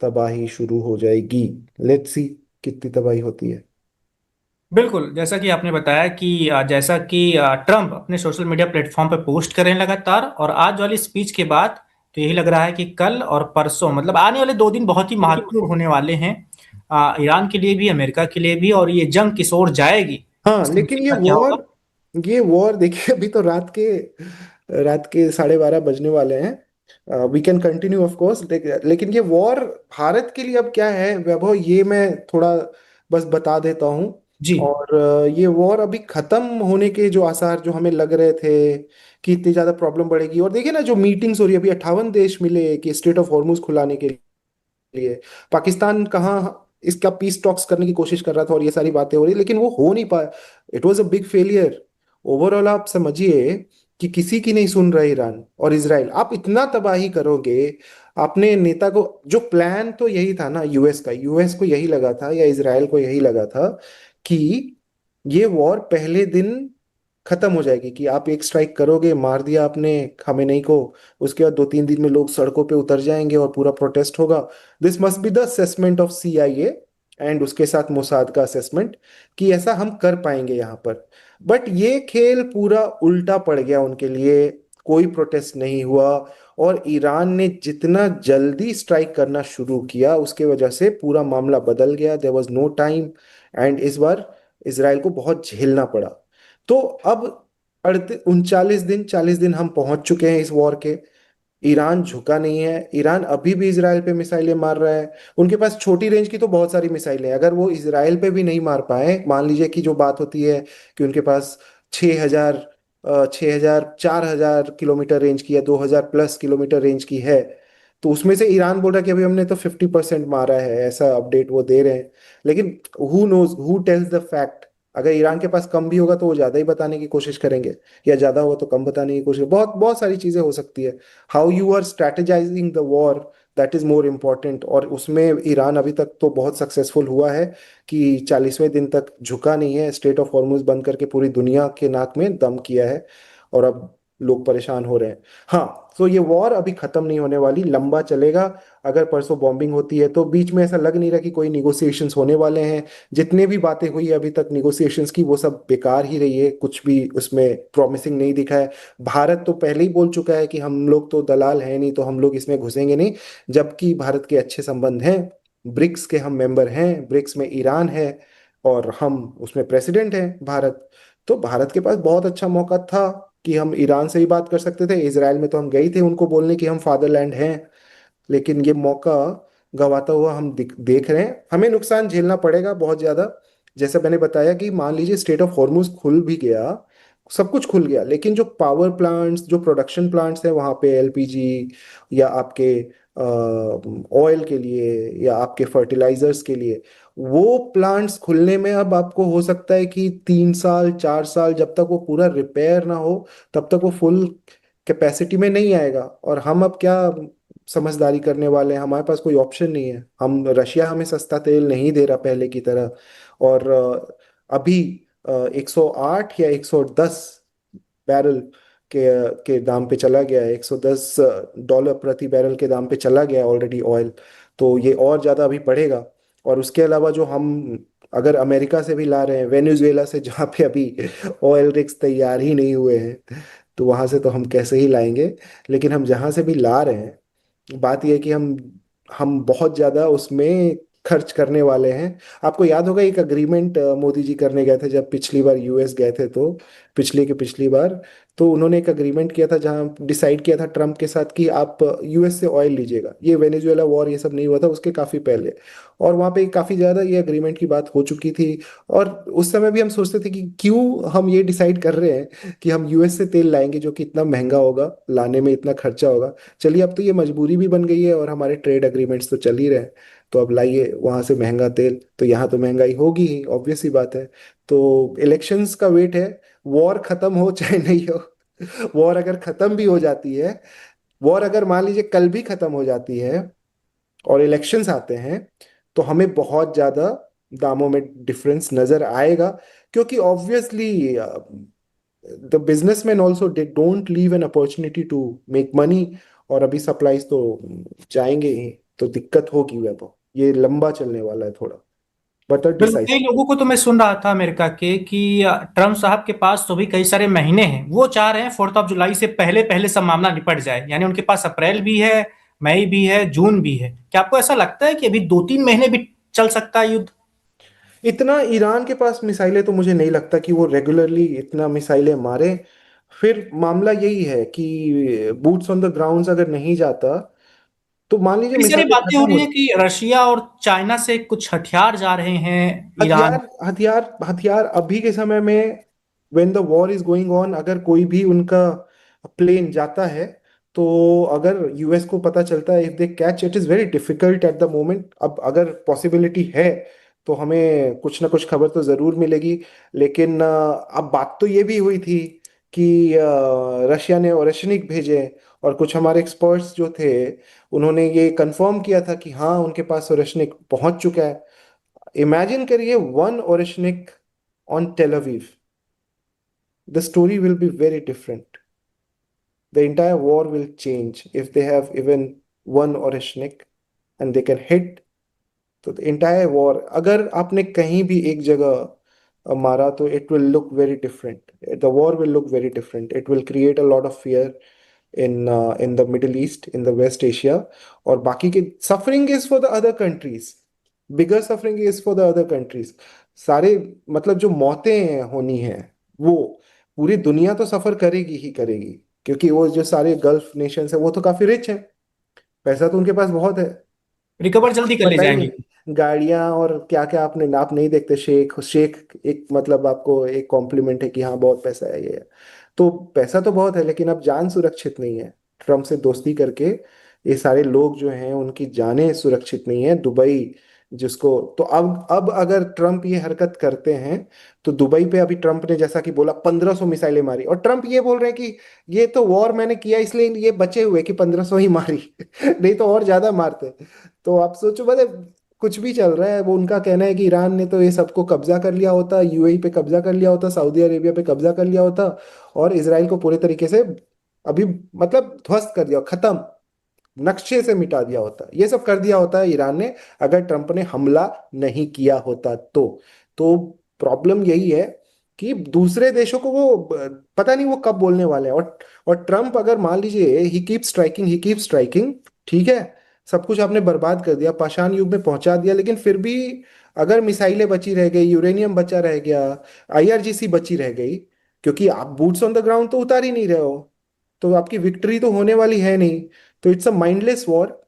तबाही शुरू हो जाएगी। लेट्स सी कितनी तबाही होती है। बिल्कुल, जैसा कि आपने बताया कि जैसा कि ट्रम्प अपने सोशल मीडिया प्लेटफॉर्म पर पोस्ट कर रहे हैं लगातार, और आज वाली स्पीच के बाद तो यही लग रहा है कि कल और परसों, मतलब आने वाले 2 दिन बहुत ही महत्वपूर्ण होने वाले हैं, ईरान के लिए भी, अमेरिका के लिए भी, और ये जंग किस ओर जाएगी हाँ, इसका लेकिन नतीजा क्या होगा। ये वॉर देखिए, अभी तो रात के 12:30 बजने वाले हैं। We can continue of course, लेकिन ये वॉर भारत के लिए अब क्या है वैभव, ये मैं थोड़ा बस बता देता हूँ। जी। और ये वॉर अभी खत्म होने के जो आसार जो हमें लग रहे थे कि इतनी ज्यादा प्रॉब्लम बढ़ेगी, और देखिए ना जो मीटिंग्स हो रही है अभी, 58 देश मिले कि स्ट्रेट ऑफ हॉर्मुज खुलाने के लिए। पाकिस्तान कहाँ इसका पीस टॉक्स करने की कोशिश कर रहा था, और ये सारी बातें हो रही, लेकिन वो हो नहीं पाया। It was a big failure. Overall आप समझिए कि किसी की नहीं सुन रहा ईरान और इसराइल। आप इतना तबाही करोगे, अपने नेता को, जो प्लान तो यही था ना यूएस का, यूएस को यही लगा था या इसराइल को यही लगा था कि ये वॉर पहले दिन खत्म हो जाएगी, कि आप एक स्ट्राइक करोगे, मार दिया आपने खमेनेई को, उसके बाद 2-3 दिन में लोग सड़कों पे उतर जाएंगे और पूरा प्रोटेस्ट होगा। This must be the assessment of CIA, and उसके साथ मोसाद का असेसमेंट, कि ऐसा हम कर पाएंगे यहाँ पर। बट ये खेल पूरा उल्टा पड़ गया उनके लिए। कोई प्रोटेस्ट नहीं हुआ, और ईरान ने जितना जल्दी स्ट्राइक करना शुरू किया, उसके वजह से पूरा मामला बदल गया। There was no time, and इस बार इसराइल को बहुत झेलना पड़ा। तो अब 39 दिन, 40 दिन हम पहुंच चुके हैं इस वॉर के। ईरान झुका नहीं है। ईरान अभी भी इसराइल पे मिसाइलें मार रहा है। उनके पास छोटी रेंज की तो बहुत सारी मिसाइलें हैं। अगर वो इसराइल पे भी नहीं मार पाए, मान लीजिए कि जो बात होती है कि उनके पास 6,000, 6,000, 4,000 किलोमीटर रेंज की, या 2,000+ किलोमीटर रेंज की है, तो उसमें से ईरान बोल रहा है कि अभी हमने तो 50% मारा है, ऐसा अपडेट वो दे रहे हैं। लेकिन who knows, who tells the fact, अगर ईरान के पास कम भी होगा तो वो ज्यादा ही बताने की कोशिश करेंगे, या ज्यादा होगा तो कम बताने की कोशिश, बहुत बहुत सारी चीजें हो सकती है। How you are strategising the war, that is more important. और उसमें ईरान अभी तक तो बहुत सक्सेसफुल हुआ है कि 40वें दिन तक झुका नहीं है, स्ट्रेट ऑफ हॉर्मुज बंद करके पूरी दुनिया के नाक में दम किया है, और अब लोग परेशान हो रहे हैं। हाँ, तो ये वॉर अभी खत्म नहीं होने वाली, लंबा चलेगा। अगर परसों बॉम्बिंग होती है तो बीच में ऐसा लग नहीं रहा कि कोई निगोसिएशंस होने वाले हैं। जितने भी बातें हुई अभी तक निगोसिएशंस की, वो सब बेकार ही रही है, कुछ भी उसमें प्रॉमिसिंग नहीं दिखा है। भारत तो पहले ही बोल चुका है कि हम लोग तो दलाल हैं नहीं, तो हम लोग इसमें घुसेंगे नहीं, जबकि भारत के अच्छे संबंध हैं। ब्रिक्स के हम मेंबर हैं, ब्रिक्स में ईरान है, और हम उसमें प्रेसिडेंट हैं भारत। तो भारत के पास बहुत अच्छा मौका था कि हम ईरान से ही बात कर सकते थे। इसराइल में तो हम गए थे उनको बोलने कि हम फादरलैंड हैं, लेकिन ये मौका गवाता हुआ हम देख रहे हैं। हमें नुकसान झेलना पड़ेगा बहुत ज्यादा। जैसे मैंने बताया कि मान लीजिए स्ट्रेट ऑफ हॉर्मुज खुल भी गया, सब कुछ खुल गया, लेकिन जो पावर प्लांट्स, जो प्रोडक्शन प्लांट्स हैं वहाँ पे एलपीजी, या आपके ऑयल के लिए, या आपके फर्टिलाइजर्स के लिए, वो प्लांट्स खुलने में अब आपको हो सकता है कि 3 साल 4 साल, जब तक वो पूरा रिपेयर ना हो तब तक वो फुल कैपेसिटी में नहीं आएगा। और हम अब क्या समझदारी करने वाले हैं, हमारे पास कोई ऑप्शन नहीं है। हम, रशिया हमें सस्ता तेल नहीं दे रहा पहले की तरह, और अभी 108 या 110 बैरल के दाम पे चला गया है, $110 प्रति बैरल के दाम पे चला गया है ऑलरेडी ऑयल। तो ये और ज़्यादा अभी बढ़ेगा। और उसके अलावा जो हम अगर अमेरिका से भी ला रहे हैं, वेनेजुएला से, जहाँ पे अभी ऑयल रिग्स तैयार ही नहीं हुए हैं, तो वहां से तो हम कैसे ही लाएंगे। लेकिन हम जहां से भी ला रहे हैं, बात यह है कि हम बहुत ज्यादा उसमें खर्च करने वाले हैं। आपको याद होगा एक अग्रीमेंट मोदी जी करने गए थे जब पिछली बार यूएस गए थे, तो पिछली बार तो उन्होंने एक अग्रीमेंट किया था जहां डिसाइड किया था ट्रम्प के साथ कि आप यूएस से ऑयल लीजिएगा। ये वेनेजुएला वॉर ये सब नहीं हुआ था उसके काफी पहले, और वहां पे काफी ज्यादा ये अग्रीमेंट की बात हो चुकी थी। और उस समय भी हम सोचते थे कि क्यों हम ये डिसाइड कर रहे हैं कि हम यूएस से तेल लाएंगे जो कि इतना महंगा होगा, लाने में इतना खर्चा होगा। चलिए, अब तो ये मजबूरी भी बन गई है, और हमारे ट्रेड अग्रीमेंट्स तो चल ही रहे हैं। तो अब लाइए वहां से महंगा तेल, तो यहाँ तो महंगाई होगी ही, ऑब्वियस सी बात है। तो इलेक्शंस का वेट है, वॉर खत्म हो चाहे नहीं हो। वॉर अगर खत्म भी हो जाती है, वॉर अगर मान लीजिए कल भी खत्म हो जाती है और इलेक्शंस आते हैं, तो हमें बहुत ज्यादा दामों में डिफरेंस नजर आएगा। क्योंकि obviously the businessman also they don't leave an opportunity to make money, और अभी सप्लाईज तो जाएंगे ही, तो दिक्कत होगी। वैभव, ये लंबा चलने वाला है थोड़ा, बट बिल्कुल, कई डिसाइसिव। लोगों को तो मैं सुन रहा था अमेरिका के कि ट्रम्प साहब के पास तो भी कई सारे महीने हैं, वो चाह रहे हैं 4 जुलाई से पहले पहले सब मामला निपट जाए। यानी उनके पास अप्रैल भी है, मई भी है, जून भी है। क्या आपको ऐसा लगता है कि अभी 2-3 महीने भी चल सकता है युद्ध? इतना ईरान के पास मिसाइलें तो मुझे नहीं लगता कि वो रेगुलरली इतना मिसाइलें मारे। फिर मामला यही है कि बूट्स ऑन द ग्राउंड अगर नहीं जाता, तो मान लीजिए कई सारी मिसाइलें बातें हो खत्म रही हो। है कि रशिया और चाइना से कुछ हथियार जा रहे हैं ईरान। हथियार हथियार हथियार अभी के समय में, when the war is going on, अगर कोई भी उनका प्लेन जाता है, तो अगर यूएस को पता चलता है, if they catch, it is very difficult at the moment. अब अगर पॉसिबिलिटी है तो हमें कुछ ना कुछ खबर तो जरूर मिलेगी। लेकिन अब बात तो ये भी हुई थी कि रशिया ने ओरेशनिक भेजे, और कुछ हमारे एक्सपर्ट्स जो थे उन्होंने ये कंफर्म किया था कि हाँ, उनके पास ओरेशनिक पहुंच चुका है। इमेजिन करिए, one Oreshnik on Tel Aviv, the story will be very different. The entire war will change if they have even one Oreshnik and they can hit. तो the entire war, अगर आपने कहीं भी एक जगह मारा, तो it will look very different. The war will look very different. It will create a lot of fear in the Middle East, in the West Asia, और बाकी के suffering is for the other countries. Bigger suffering is for the other countries. सारे, मतलब जो मौतें होनी है, वो पूरी दुनिया तो सफर करेगी ही करेगी। क्योंकि वो जो सारे गल्फ नेशंस है वो तो काफी रिच हैं, पैसा तो उनके पास बहुत है। रिकवर जल्दी कर ले पता ही जाएंगे। है, गाड़ियां और क्या क्या, आपने आप नहीं देखते, शेख शेख एक, मतलब आपको एक कॉम्प्लीमेंट है कि हाँ बहुत पैसा है, ये है। तो पैसा तो बहुत है, लेकिन अब जान सुरक्षित नहीं है। ट्रम्प से दोस्ती करके ये सारे लोग जो हैं उनकी जानें सुरक्षित नहीं है। दुबई जिसको तो अब अगर ट्रम्प ये हरकत करते हैं तो दुबई पे अभी ट्रम्प ने जैसा कि बोला 1500 मिसाइलें मारी, और ट्रम्प ये बोल रहे हैं कि ये तो वॉर मैंने किया इसलिए ये बचे हुए कि 1500 ही मारी नहीं तो और ज्यादा मारते। तो आप सोचो, मतलब कुछ भी चल रहा है। वो उनका कहना है कि ईरान ने तो ये सबको कब्जा कर लिया होता, यूएई पे कब्जा कर लिया होता, सऊदी अरेबिया पे कब्जा कर लिया होता, और इसराइल को पूरे तरीके से अभी मतलब ध्वस्त कर दिया, खत्म, नक्शे से मिटा दिया होता। ये सब कर दिया होता है ईरान ने अगर ट्रंप ने हमला नहीं किया होता तो प्रॉब्लम यही है कि दूसरे देशों को वो पता नहीं वो कब बोलने वाले हैं। और ट्रंप अगर मान लीजिए ही कीप स्ट्राइकिंग, ठीक है, सब कुछ आपने बर्बाद कर दिया, पाषाण युग में पहुंचा दिया, लेकिन फिर भी अगर मिसाइलें बची रह गई, यूरेनियम बचा रह गया, आईआरजीसी बची रह गई, क्योंकि आप बूट्स ऑन द ग्राउंड तो उतार ही नहीं रहे हो, तो आपकी विक्ट्री तो होने वाली है नहीं। तो it's a mindless war.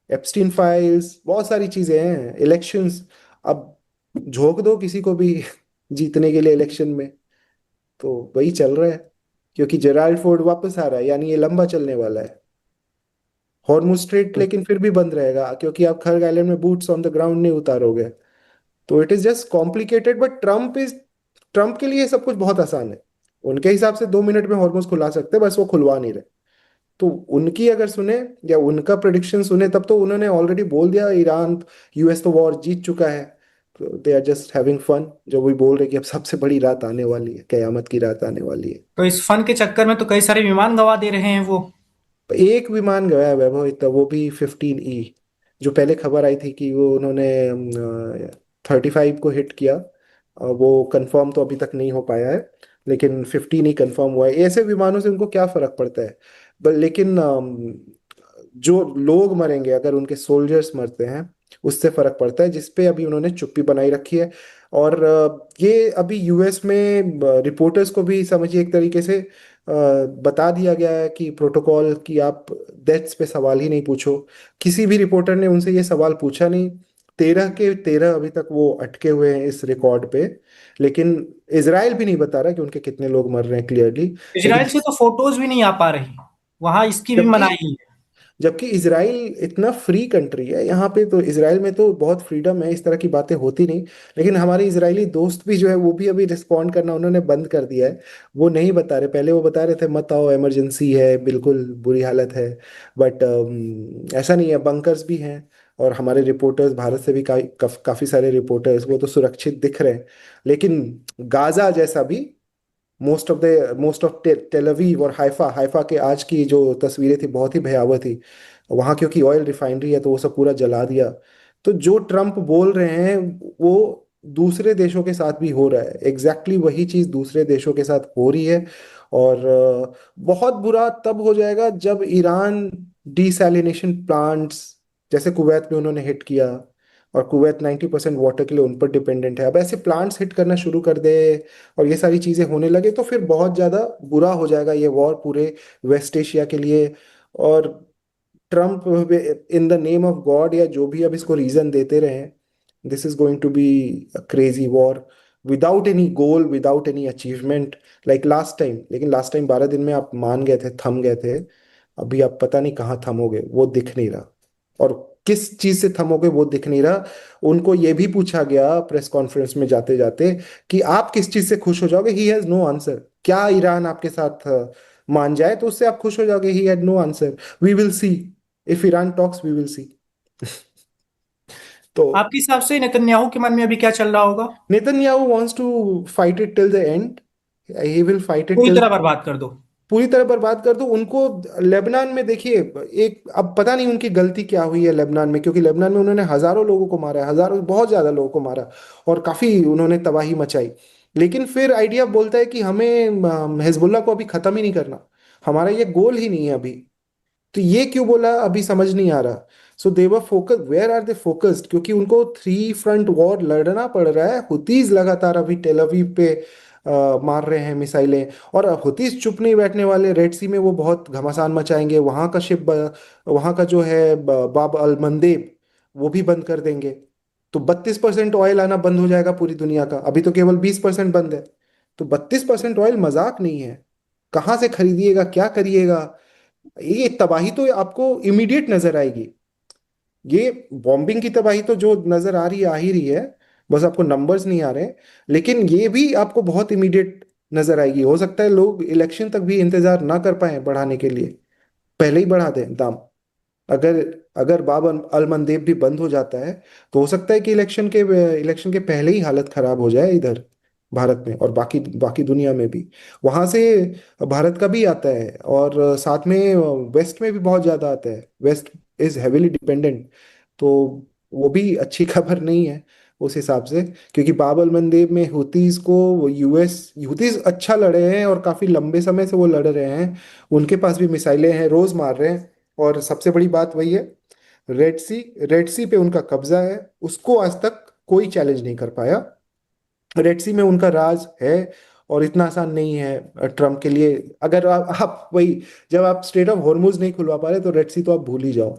Epstein files, बहुत सारी चीजें हैं, इलेक्शंस, अब झोंक दो किसी को भी जीतने के लिए इलेक्शन में। तो वही चल रहा है, क्योंकि जेराल्ड फोर्ड वापस आ रहा है, यानी ये लंबा चलने वाला है। हॉर्मुज स्ट्रेट लेकिन फिर भी बंद रहेगा, क्योंकि आप खर्ग आइलैंड में बूट्स ऑन द ग्राउंड नहीं उतारोगे। तो it is just complicated, but Trump के लिए ये सब कुछ बहुत आसान है। उनके हिसाब से 2 मिनट में हॉर्मुज खुला सकते हैं, बस वो खुलवा नहीं रहे। तो उनकी अगर सुने या उनका प्रिडिक्शन सुने, तब तो उन्होंने ऑलरेडी बोल दिया ईरान यूएस तो वॉर जीत चुका है। तो they are just having fun, जो भी बोल रहे कि अब सबसे बड़ी रात आने वाली है, कयामत की रात आने वाली है। तो इस फन के चक्कर में तो कई सारे विमान गंवा दे रहे हैं वो। एक विमान गया है वैभव, इतना वो भी 15E, जो पहले खबर आई थी कि वो उन्होंने 35 को हिट किया। वो कंफर्म तो अभी तक नहीं हो पाया है, लेकिन 15 ही कंफर्म हुआ है। ऐसे विमानों से उनको क्या फर्क पड़ता है। लेकिन जो लोग मरेंगे, अगर उनके सोल्जर्स मरते हैं, उससे फर्क पड़ता है, जिसपे अभी उन्होंने चुप्पी बनाई रखी है। और ये अभी यूएस में रिपोर्टर्स को भी समझिए एक तरीके से बता दिया गया है कि प्रोटोकॉल कि आप डेथ्स पे सवाल ही नहीं पूछो। किसी भी रिपोर्टर ने उनसे ये सवाल पूछा नहीं। 13 के 13 अभी तक वो अटके हुए हैं इस रिकॉर्ड पे। लेकिन इसराइल भी नहीं बता रहा कि उनके कितने लोग मर रहे हैं क्लियरली। लेकिन इजराइल से तो फोटोज भी नहीं आ पा रही, वहां इसकी भी जबकि मनाही है। जबकि इसराइल इतना फ्री कंट्री है, यहाँ पे तो इसराइल में तो बहुत फ्रीडम है, इस तरह की बातें होती नहीं। लेकिन हमारे इजरायली दोस्त भी जो है वो भी अभी रिस्पॉन्ड करना उन्होंने बंद कर दिया है। वो नहीं बता रहे, पहले वो बता रहे थे मत आओ, इमरजेंसी है, बिल्कुल बुरी हालत है। बट ऐसा नहीं है, बंकर्स भी हैं। और हमारे रिपोर्टर्स भारत से भी काफी सारे रिपोर्टर्स वो तो सुरक्षित दिख रहे हैं। लेकिन गाजा जैसा भी, मोस्ट ऑफ टेल अवीव और हाइफा हाइफा के आज की जो तस्वीरें थी बहुत ही भयावह थी। वहां क्योंकि ऑयल रिफाइनरी है तो वो सब पूरा जला दिया। तो जो ट्रम्प बोल रहे हैं वो दूसरे देशों के साथ भी हो रहा है, एग्जैक्टली वही चीज दूसरे देशों के साथ हो रही है। और बहुत बुरा तब हो जाएगा जब ईरान डिसैलिनेशन प्लांट्स, जैसे कुवैत में उन्होंने हिट किया, और कुवैत 90% वाटर के लिए उन पर डिपेंडेंट है, अब ऐसे प्लांट्स हिट करना शुरू कर दे और ये सारी चीजें होने लगे, तो फिर बहुत ज्यादा बुरा हो जाएगा ये वॉर पूरे वेस्ट एशिया के लिए। और Trump in the name of God या जो भी अब इसको रीजन देते रहे, this is going to be a crazy war, without any goal, without any achievement, like last time. लेकिन लास्ट टाइम 12 दिन में आप मान गए थे, थम गए थे। अभी आप पता नहीं कहाँ थमोगे, वो दिख नहीं रहा। और किस चीज से थमोगे वो दिख नहीं रहा। उनको ये भी पूछा गया प्रेस कॉन्फ्रेंस में जाते जाते कि आप किस चीज से खुश हो जाओगे, ही हैज नो आंसर। क्या ईरान आपके साथ मान जाए तो उससे आप खुश हो जाओगे, he had no answer. We will see, if Iran talks we will see. तो आपके हिसाब से नेतन्याहू के मन में अभी क्या चल रहा होगा? Netanyahu wants to fight it till the end, he will fight it पूरी टिल, तरह बर्बाद कर दो। पूरी तरह बर्बाद कर दो उनको। लेबनान में देखिए, एक अब पता नहीं उनकी गलती क्या हुई है लेबनान में, क्योंकि लेबनान में उन्होंने हजारों लोगों को मारा है, हजारों, बहुत ज्यादा लोगों को मारा, और काफी उन्होंने तबाही मचाई। लेकिन फिर आइडिया बोलता है कि हमें हिजबुल्लाह को अभी खत्म ही नहीं करना, हमारा ये गोल ही नहीं है अभी। तो ये क्यों बोला अभी समझ नहीं आ रहा। So they were focus, where are they focused, क्योंकि उनको 3 फ्रंट वॉर लड़ना पड़ रहा है। हुतीज लगातार अभी टेल अवीव पे मार रहे हैं मिसाइलें, और हुतीज चुप नहीं बैठने वाले। रेड सी में वो बहुत घमासान मचाएंगे, वहां का शिप, वहां का जो है बाब अल मंदेब, वो भी बंद कर देंगे। तो 32% ऑयल आना बंद हो जाएगा पूरी दुनिया का, अभी तो केवल 20% बंद है। तो 32% ऑयल मजाक नहीं है। कहाँ से खरीदिएगा, क्या करिएगा, ये तबाही तो आपको इमीडिएट नजर आएगी। ये बॉम्बिंग की तबाही तो जो नजर आ रही है आ ही रही है, बस आपको नंबर्स नहीं आ रहे हैं। लेकिन ये भी आपको बहुत इमीडिएट नजर आएगी। हो सकता है लोग इलेक्शन तक भी इंतजार ना कर पाए बढ़ाने के लिए, पहले ही बढ़ा दें दाम। अगर अगर बाब अल मंदेब भी बंद हो जाता है तो हो सकता है कि इलेक्शन के पहले ही हालत खराब हो जाए इधर भारत में, और बाकी बाकी दुनिया में भी। वहां से भारत का भी आता है, और साथ में वेस्ट में भी बहुत ज्यादा आता है। West is heavily dependent. तो वो भी अच्छी खबर नहीं है उस हिसाब से, क्योंकि बाब अल मंदेब में हुतीज को हुतीज अच्छा लड़े हैं और काफी लंबे समय से वो लड़ रहे हैं। उनके पास भी मिसाइलें हैं, रोज मार रहे हैं। और सबसे बड़ी बात वही है, रेड सी पे उनका कब्जा है, उसको आज तक कोई चैलेंज नहीं कर पाया। रेड सी में उनका राज है, और इतना आसान नहीं है ट्रम्प के लिए। अगर आप वही, जब आप स्ट्रेट ऑफ हॉर्मुज नहीं खुलवा पा रहे तो रेड सी तो आप भूल ही जाओ।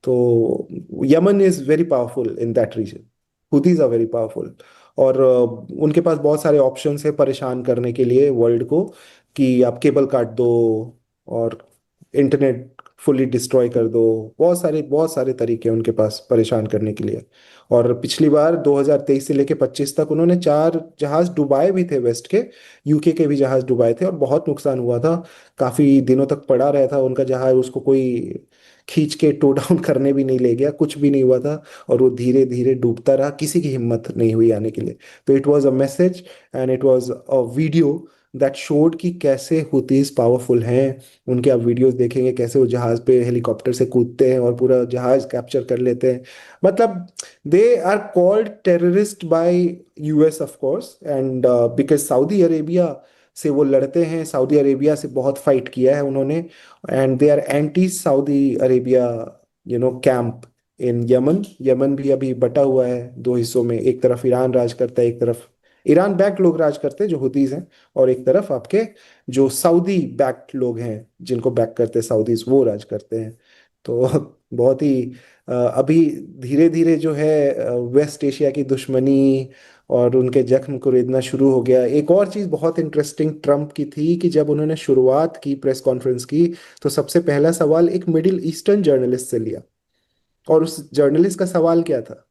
तो Yemen is very powerful in that region. Houthis are very powerful. और उनके पास बहुत सारे ऑप्शंस है परेशान करने के लिए वर्ल्ड को, कि आप केबल काट दो और इंटरनेट फुली डिस्ट्रॉय कर दो। बहुत सारे तरीके हैं उनके पास परेशान करने के लिए। और पिछली बार 2023 से लेके 25 तक उन्होंने 4 जहाज डुबाए भी थे वेस्ट के। यूके के भी जहाज डुबाए थे और बहुत नुकसान हुआ था। काफी दिनों तक पड़ा रहा था उनका जहाज, उसको कोई खींच के टो डाउन करने भी नहीं ले गया, कुछ भी नहीं हुआ था। और वो धीरे धीरे डूबता रहा, किसी की हिम्मत नहीं हुई आने के लिए। तो it was a message and it was a video that showed कि कैसे हुतीज पावरफुल हैं। उनके आप वीडियोस देखेंगे कैसे वो जहाज पे हेलीकॉप्टर से कूदते हैं और पूरा जहाज कैप्चर कर लेते हैं। मतलब they are called terrorist by US of course, and because Saudi Arabia से वो लड़ते हैं। सऊदी अरेबिया से बहुत फाइट किया है उन्होंने, and they are anti Saudi Arabia camp in Yemen. Yemen भी अभी बटा हुआ है दो हिस्सों में, एक तरफ ईरान राज करता है, एक तरफ ईरान बैक्ड लोग राज करते हैं जो हुतीज हैं, और एक तरफ आपके जो सऊदी बैक्ड लोग हैं जिनको बैक करते हैं सऊदीज, वो राज करते हैं। तो बहुत ही अभी धीरे धीरे जो है वेस्ट एशिया की दुश्मनी और उनके जख्म को रेदना शुरू हो गया। एक और चीज बहुत इंटरेस्टिंग ट्रम्प की थी कि जब उन्होंने शुरुआत की प्रेस कॉन्फ्रेंस की, तो सबसे पहला सवाल एक मिडिल ईस्टर्न जर्नलिस्ट से लिया। और उस जर्नलिस्ट का सवाल क्या था?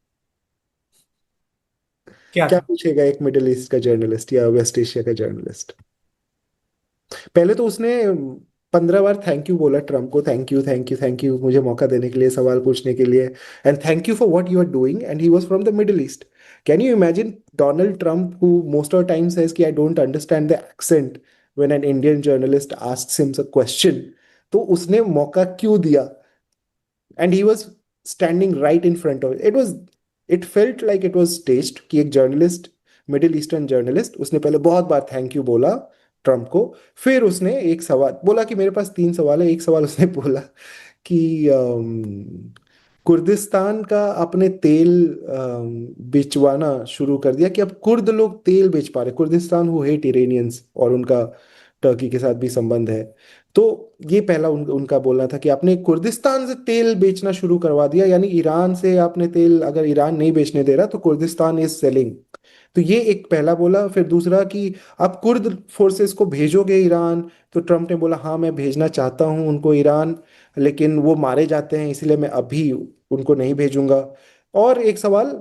क्या क्या था? पूछेगा एक मिडिल ईस्ट का जर्नलिस्ट या वेस्ट एशिया का जर्नलिस्ट? पहले तो उसने 15 बार थैंक यू बोला ट्रम्प को, thank you thank you thank you मुझे मौका देने के लिए, सवाल पूछने के लिए, and thank you for what you are doing, and he was from the Middle East. Can you imagine Donald Trump who most of time says कि I don't understand the accent when an Indian journalist asks him a question, तो उसने मौका क्यों दिया? And he was standing right in front of it felt like it was staged कि एक journalist, middle eastern journalist, उसने पहले बहुत बार थैंक यू बोला ट्रम्प को। फिर उसने एक सवाल बोला कि मेरे पास 3 सवाल है। एक सवाल उसने बोला कि कुर्दिस्तान का आपने तेल बेचवाना शुरू कर दिया, कि अब कुर्द लोग तेल बेच पा रहे, कुर्दिस्तान हु हेट इरेनियंस, और उनका टर्की के साथ भी संबंध है। तो ये पहला उनका बोलना था कि आपने कुर्दिस्तान से तेल बेचना शुरू करवा दिया, यानी ईरान से आपने तेल, अगर ईरान नहीं बेचने दे रहा तो कुर्दिस्तान इज सेलिंग। तो ये एक पहला बोला। फिर दूसरा कि आप कुर्द फोर्सेस को भेजोगे ईरान, तो ट्रम्प ने बोला हाँ मैं भेजना चाहता हूँ उनको ईरान, लेकिन वो मारे जाते हैं इसलिए मैं अभी उनको नहीं भेजूंगा। और एक सवाल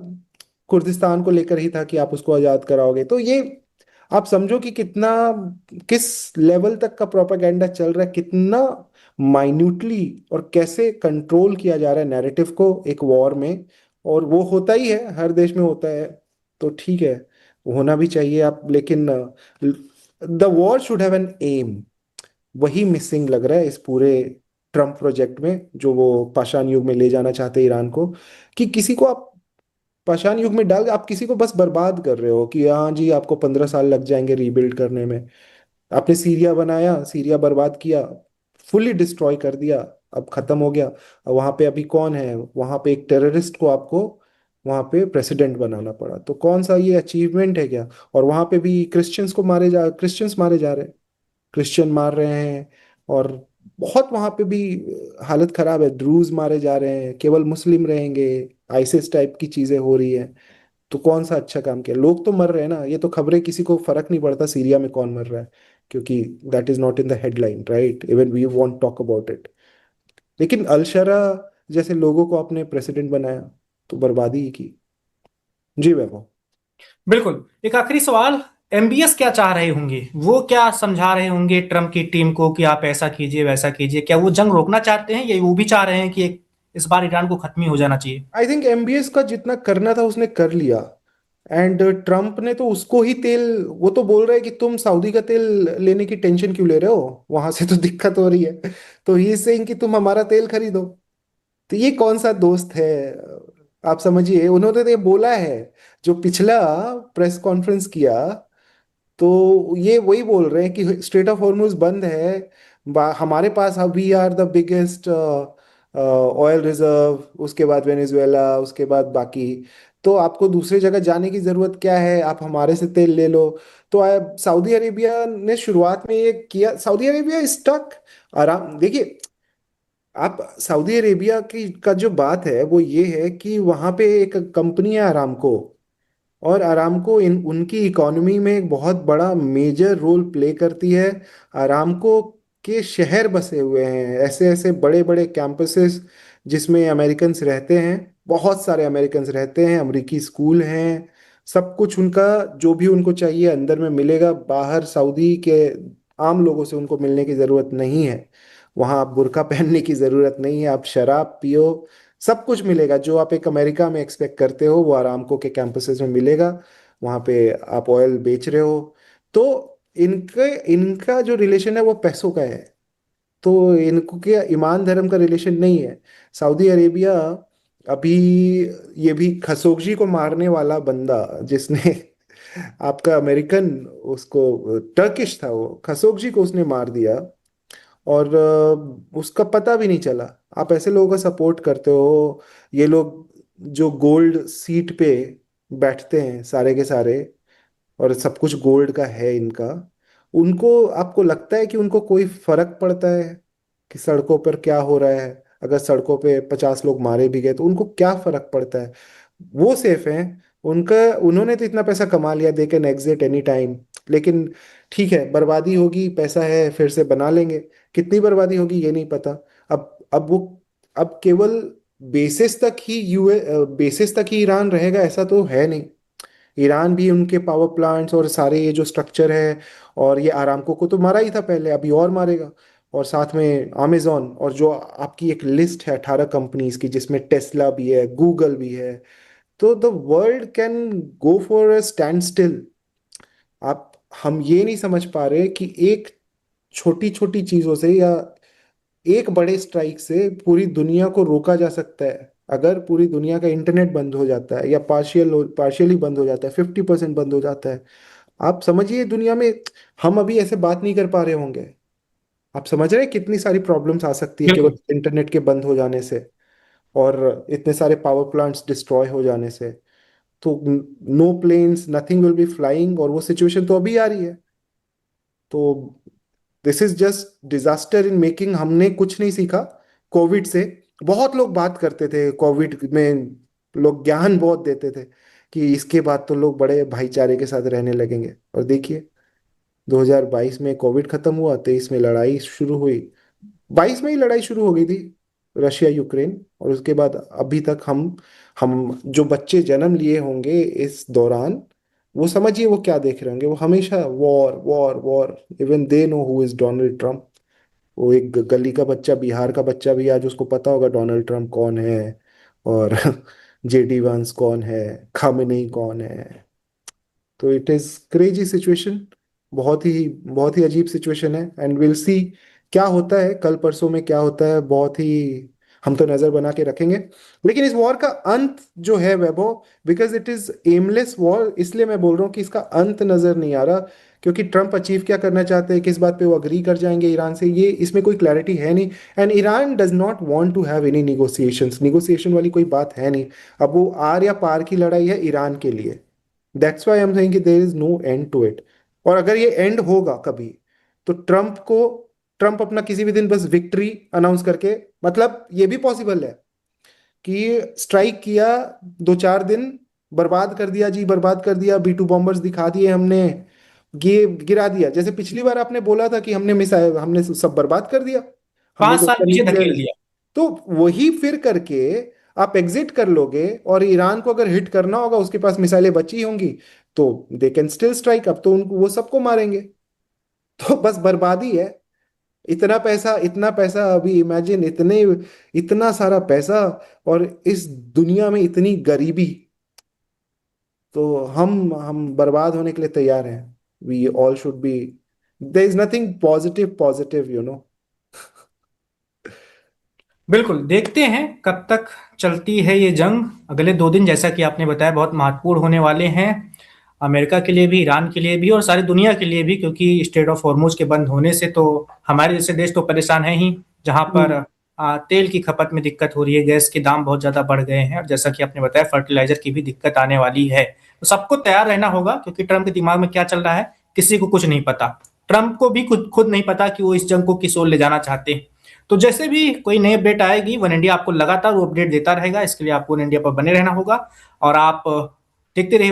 कुर्दिस्तान को लेकर ही था कि आप उसको आजाद कराओगे। तो ये आप समझो कि कितना, किस लेवल तक का प्रोपागेंडा चल रहा है, कितना माइन्यूटली और कैसे कंट्रोल किया जा रहा है नैरेटिव को एक वॉर में। और वो होता ही है, हर देश में होता है। तो ठीक है, होना भी चाहिए आप, लेकिन the war should have an aim. वही मिसिंग लग रहा है इस पूरे ट्रम्प प्रोजेक्ट में, जो वो पाषाण युग में ले जाना चाहते हैं ईरान को। कि किसी को आप पाषाण युग में डाल, आप किसी को बस बर्बाद कर रहे हो कि हाँ जी आपको 15 साल लग जाएंगे रीबिल्ड करने में। आपने सीरिया बनाया, सीरिया बर्बाद किया, फुली डिस्ट्रॉय कर दिया, अब खत्म हो गया। अब वहां पे अभी कौन है? वहां पे एक टेररिस्ट को आपको वहां पे प्रेसिडेंट बनाना पड़ा, तो कौन सा ये अचीवमेंट है क्या? और वहां पे भी क्रिश्चियंस मारे जा रहे हैं, क्रिश्चियन मार रहे हैं। और बहुत वहां पे भी हालत खराब है, ड्रूज मारे जा रहे हैं, केवल मुस्लिम रहेंगे, आइसिस टाइप की चीजें हो रही है। तो कौन सा अच्छा काम किया? लोग तो मर रहे हैं ना, ये तो खबरें किसी को फर्क नहीं पड़ता सीरिया में कौन मर रहा है, क्योंकि that is not in the headline, right? Even we won't talk about it. लेकिन अलशरा जैसे लोगों को आपने प्रेसिडेंट बनाया, तो बर्बादी ही की। जी वैभव। बिल्कुल। एक आखिरी सवाल, एमबीएस क्या चाह रहे होंगे, वो क्या समझा रहे होंगे ट्रम्प की टीम को कि आप ऐसा कीजिए वैसा कीजिए, क्या वो जंग रोकना चाहते हैं या वो भी चाह रहे हैं कि इस बार ईरान को खत्म ही हो जाना चाहिए? आई थिंक एमबीएस का जितना करना था उसने कर लिया। एंड ट्रम्प ने तो उसको ही तेल, वो तो बोल रहा है कि तुम सऊदी का तेल लेने की टेंशन क्यों ले रहे हो, वहां से तो दिक्कत हो रही है। तो ही इज सेइंग कि तुम हमारा तेल खरीदो। तो ये कौन सा दोस्त है? आप समझिए, उन्होंने तो ये बोला है, जो पिछला प्रेस कॉन्फ्रेंस किया, तो ये वही बोल रहे हैं कि स्ट्रेट ऑफ हॉर्मुज बंद है, हमारे पास we are the biggest oil reserve, उसके बाद वेनेजुएला, उसके बाद बाकी। तो आपको दूसरी जगह जाने की जरूरत क्या है, आप हमारे से तेल ले लो। तो सऊदी अरेबिया ने शुरुआत में ये किया, सऊदी अरेबिया स्टक। आराम देखिए, आप सऊदी अरेबिया की का जो बात है वो ये है कि वहां पे एक कंपनी है अरामको, और अरामको इन उनकी इकोनॉमी में एक बहुत बड़ा मेजर रोल प्ले करती है। अरामको के शहर बसे हुए हैं, ऐसे ऐसे बड़े बड़े कैंपसेस जिसमें अमेरिकन्स रहते हैं, बहुत सारे अमेरिकन्स रहते हैं, अमेरिकी स्कूल हैं। सब कुछ उनका, जो भी उनको चाहिए अंदर में मिलेगा। बाहर सऊदी के आम लोगों से उनको मिलने की ज़रूरत नहीं है। वहाँ आप बुर्का पहनने की ज़रूरत नहीं है, आप शराब पियो, सब कुछ मिलेगा जो आप एक अमेरिका में एक्सपेक्ट करते हो, वो अरामको के कैंपसेस में मिलेगा। वहाँ पे आप ऑयल बेच रहे हो। तो इनके इनका जो रिलेशन है वो पैसों का है। तो इनको के ईमान धर्म का रिलेशन नहीं है। सऊदी अरेबिया अभी, ये भी खशोगी को मारने वाला बंदा जिसने आपका अमेरिकन, उसको टर्किश था वो, खशोगी को उसने मार दिया, और उसका पता भी नहीं चला। आप ऐसे लोगों का सपोर्ट करते हो? ये लोग जो गोल्ड सीट पे बैठते हैं सारे के सारे, और सब कुछ गोल्ड का है इनका, उनको, आपको लगता है कि उनको कोई फर्क पड़ता है कि सड़कों पर क्या हो रहा है? अगर सड़कों पे 50 लोग मारे भी गए तो उनको क्या फर्क पड़ता है? वो सेफ हैं। उनका, उन्होंने तो इतना पैसा कमा लिया, they can exit any time. लेकिन ठीक है, बर्बादी होगी, पैसा है, फिर से बना लेंगे। कितनी बर्बादी होगी ये नहीं पता। अब वो, अब केवल बेसिस तक ही बेसिस तक ही ईरान रहेगा ऐसा तो है नहीं। ईरान भी, उनके पावर प्लांट्स और सारे ये जो स्ट्रक्चर है, और ये आरामको को तो मारा ही था पहले, अभी और मारेगा। और साथ में अमेजोन, और जो आपकी एक लिस्ट है 18 कंपनीज की जिसमें टेस्ला भी है, गूगल भी है। तो the world can go for a stand still. आप, हम ये नहीं समझ पा रहे कि एक छोटी छोटी चीजों से या एक बड़े स्ट्राइक से पूरी दुनिया को रोका जा सकता है। अगर पूरी दुनिया का इंटरनेट बंद हो जाता है, या पार्शियली बंद हो जाता है, 50% बंद हो जाता है, आप समझिए दुनिया में हम अभी ऐसे बात नहीं कर पा रहे होंगे। आप समझ रहे हैं कितनी सारी प्रॉब्लम्स आ सकती है केवल बिल्कुल। इंटरनेट के बंद हो जाने से, और इतने सारे पावर प्लांट्स डिस्ट्रॉय हो जाने से। तो no planes, nothing will be flying, और वो सिचुएशन तो अभी आ रही है। तो this is just disaster in making. हमने कुछ नहीं सीखा कोविड से। बहुत लोग बात करते थे कोविड में, लोग ज्ञान बहुत देते थे कि इसके बाद तो लोग बड़े भाईचारे के साथ रहने लगेंगे, और देखिए 2022 में कोविड खत्म हुआ, 23 में लड़ाई शुरू हुई, 22 में ही लड़ाई शुरू हो गई थी, रशिया यूक्रेन। और उसके बाद अभी तक हम जो बच्चे जन्म लिए होंगे इस दौरान, वो समझिए वो क्या देख रहे होंगे, वो हमेशा war war war. Even they know who is Donald Trump. वो एक गली का बच्चा, बिहार का बच्चा भी आज उसको पता होगा डोनाल्ड ट्रम्प कौन है, और जेडी वांस कौन है, खामेनेई कौन है। तो इट इज क्रेजी सिचुएशन। बहुत ही अजीब सिचुएशन है, एंड विल सी क्या होता है कल परसों में, क्या होता है। बहुत ही, हम तो नजर बना के रखेंगे। लेकिन इस वॉर का अंत जो है Vaibhav, because it is aimless war, इसलिए मैं बोल रहा हूँ कि इसका अंत नजर नहीं आ रहा। क्योंकि ट्रम्प अचीव क्या करना चाहते हैं, किस बात पे वो अग्री कर जाएंगे ईरान से, ये इसमें कोई क्लैरिटी है नहीं। And Iran does not want to have any negotiations, negotiation वाली कोई बात है नहीं। अब वो आर या पार की लड़ाई है ईरान के लिए। That's why I am saying कि there is no end to it. और अगर ये एंड होगा कभी, तो ट्रम्प अपना किसी भी दिन बस विक्ट्री अनाउंस करके, मतलब ये भी पॉसिबल है कि स्ट्राइक किया, 2-4 दिन, बर्बाद कर दिया जी, बर्बाद कर दिया, B2 बॉम्बर्स दिखा दिए हमने, ये गिरा दिया, जैसे पिछली बार आपने बोला था कि हमने मिसाइल, हमने सब बर्बाद कर दिया, हमने 5 साल तो पीछे न्यूक्लियर। धकेल दिया। तो वही फिर करके आप एग्जिट कर लोगे, और ईरान को अगर हिट करना होगा, उसके पास मिसाइलें बची होंगी, तो दे कैन स्टिल स्ट्राइक। अब तो उनको वो सबको मारेंगे। तो बस बर्बादी है। इतना पैसा अभी इमेजिन, इतना सारा पैसा, और इस दुनिया में इतनी गरीबी। तो हम बर्बाद होने के लिए तैयार हैं। We all should be, there is nothing positive बिल्कुल, देखते हैं कब तक चलती है ये जंग। अगले 2 दिन जैसा कि आपने बताया बहुत महत्वपूर्ण होने वाले हैं, अमेरिका के लिए भी, ईरान के लिए भी और सारी दुनिया के लिए भी, क्योंकि स्ट्रेट ऑफ हॉर्मुज के बंद होने से तो हमारे जैसे देश तो परेशान है ही, जहां पर तेल की खपत में दिक्कत हो रही है, गैस के दाम बहुत ज़्यादा बढ़ गए हैं, और जैसा कि आपने बताया फर्टिलाइजर की भी दिक्कत आने वाली है। तो सबको तैयार रहना होगा, क्योंकि ट्रम्प के दिमाग में क्या चल रहा है किसी को कुछ नहीं पता। ट्रम्प को भी खुद नहीं पता कि वो इस जंग को किस ओर ले जाना चाहते हैं। तो जैसे भी कोई नई अपडेट आएगी, वन इंडिया आपको लगातार वो अपडेट देता रहेगा। इसके लिए आपको वन इंडिया पर बने रहना होगा, और आप देखते रहिए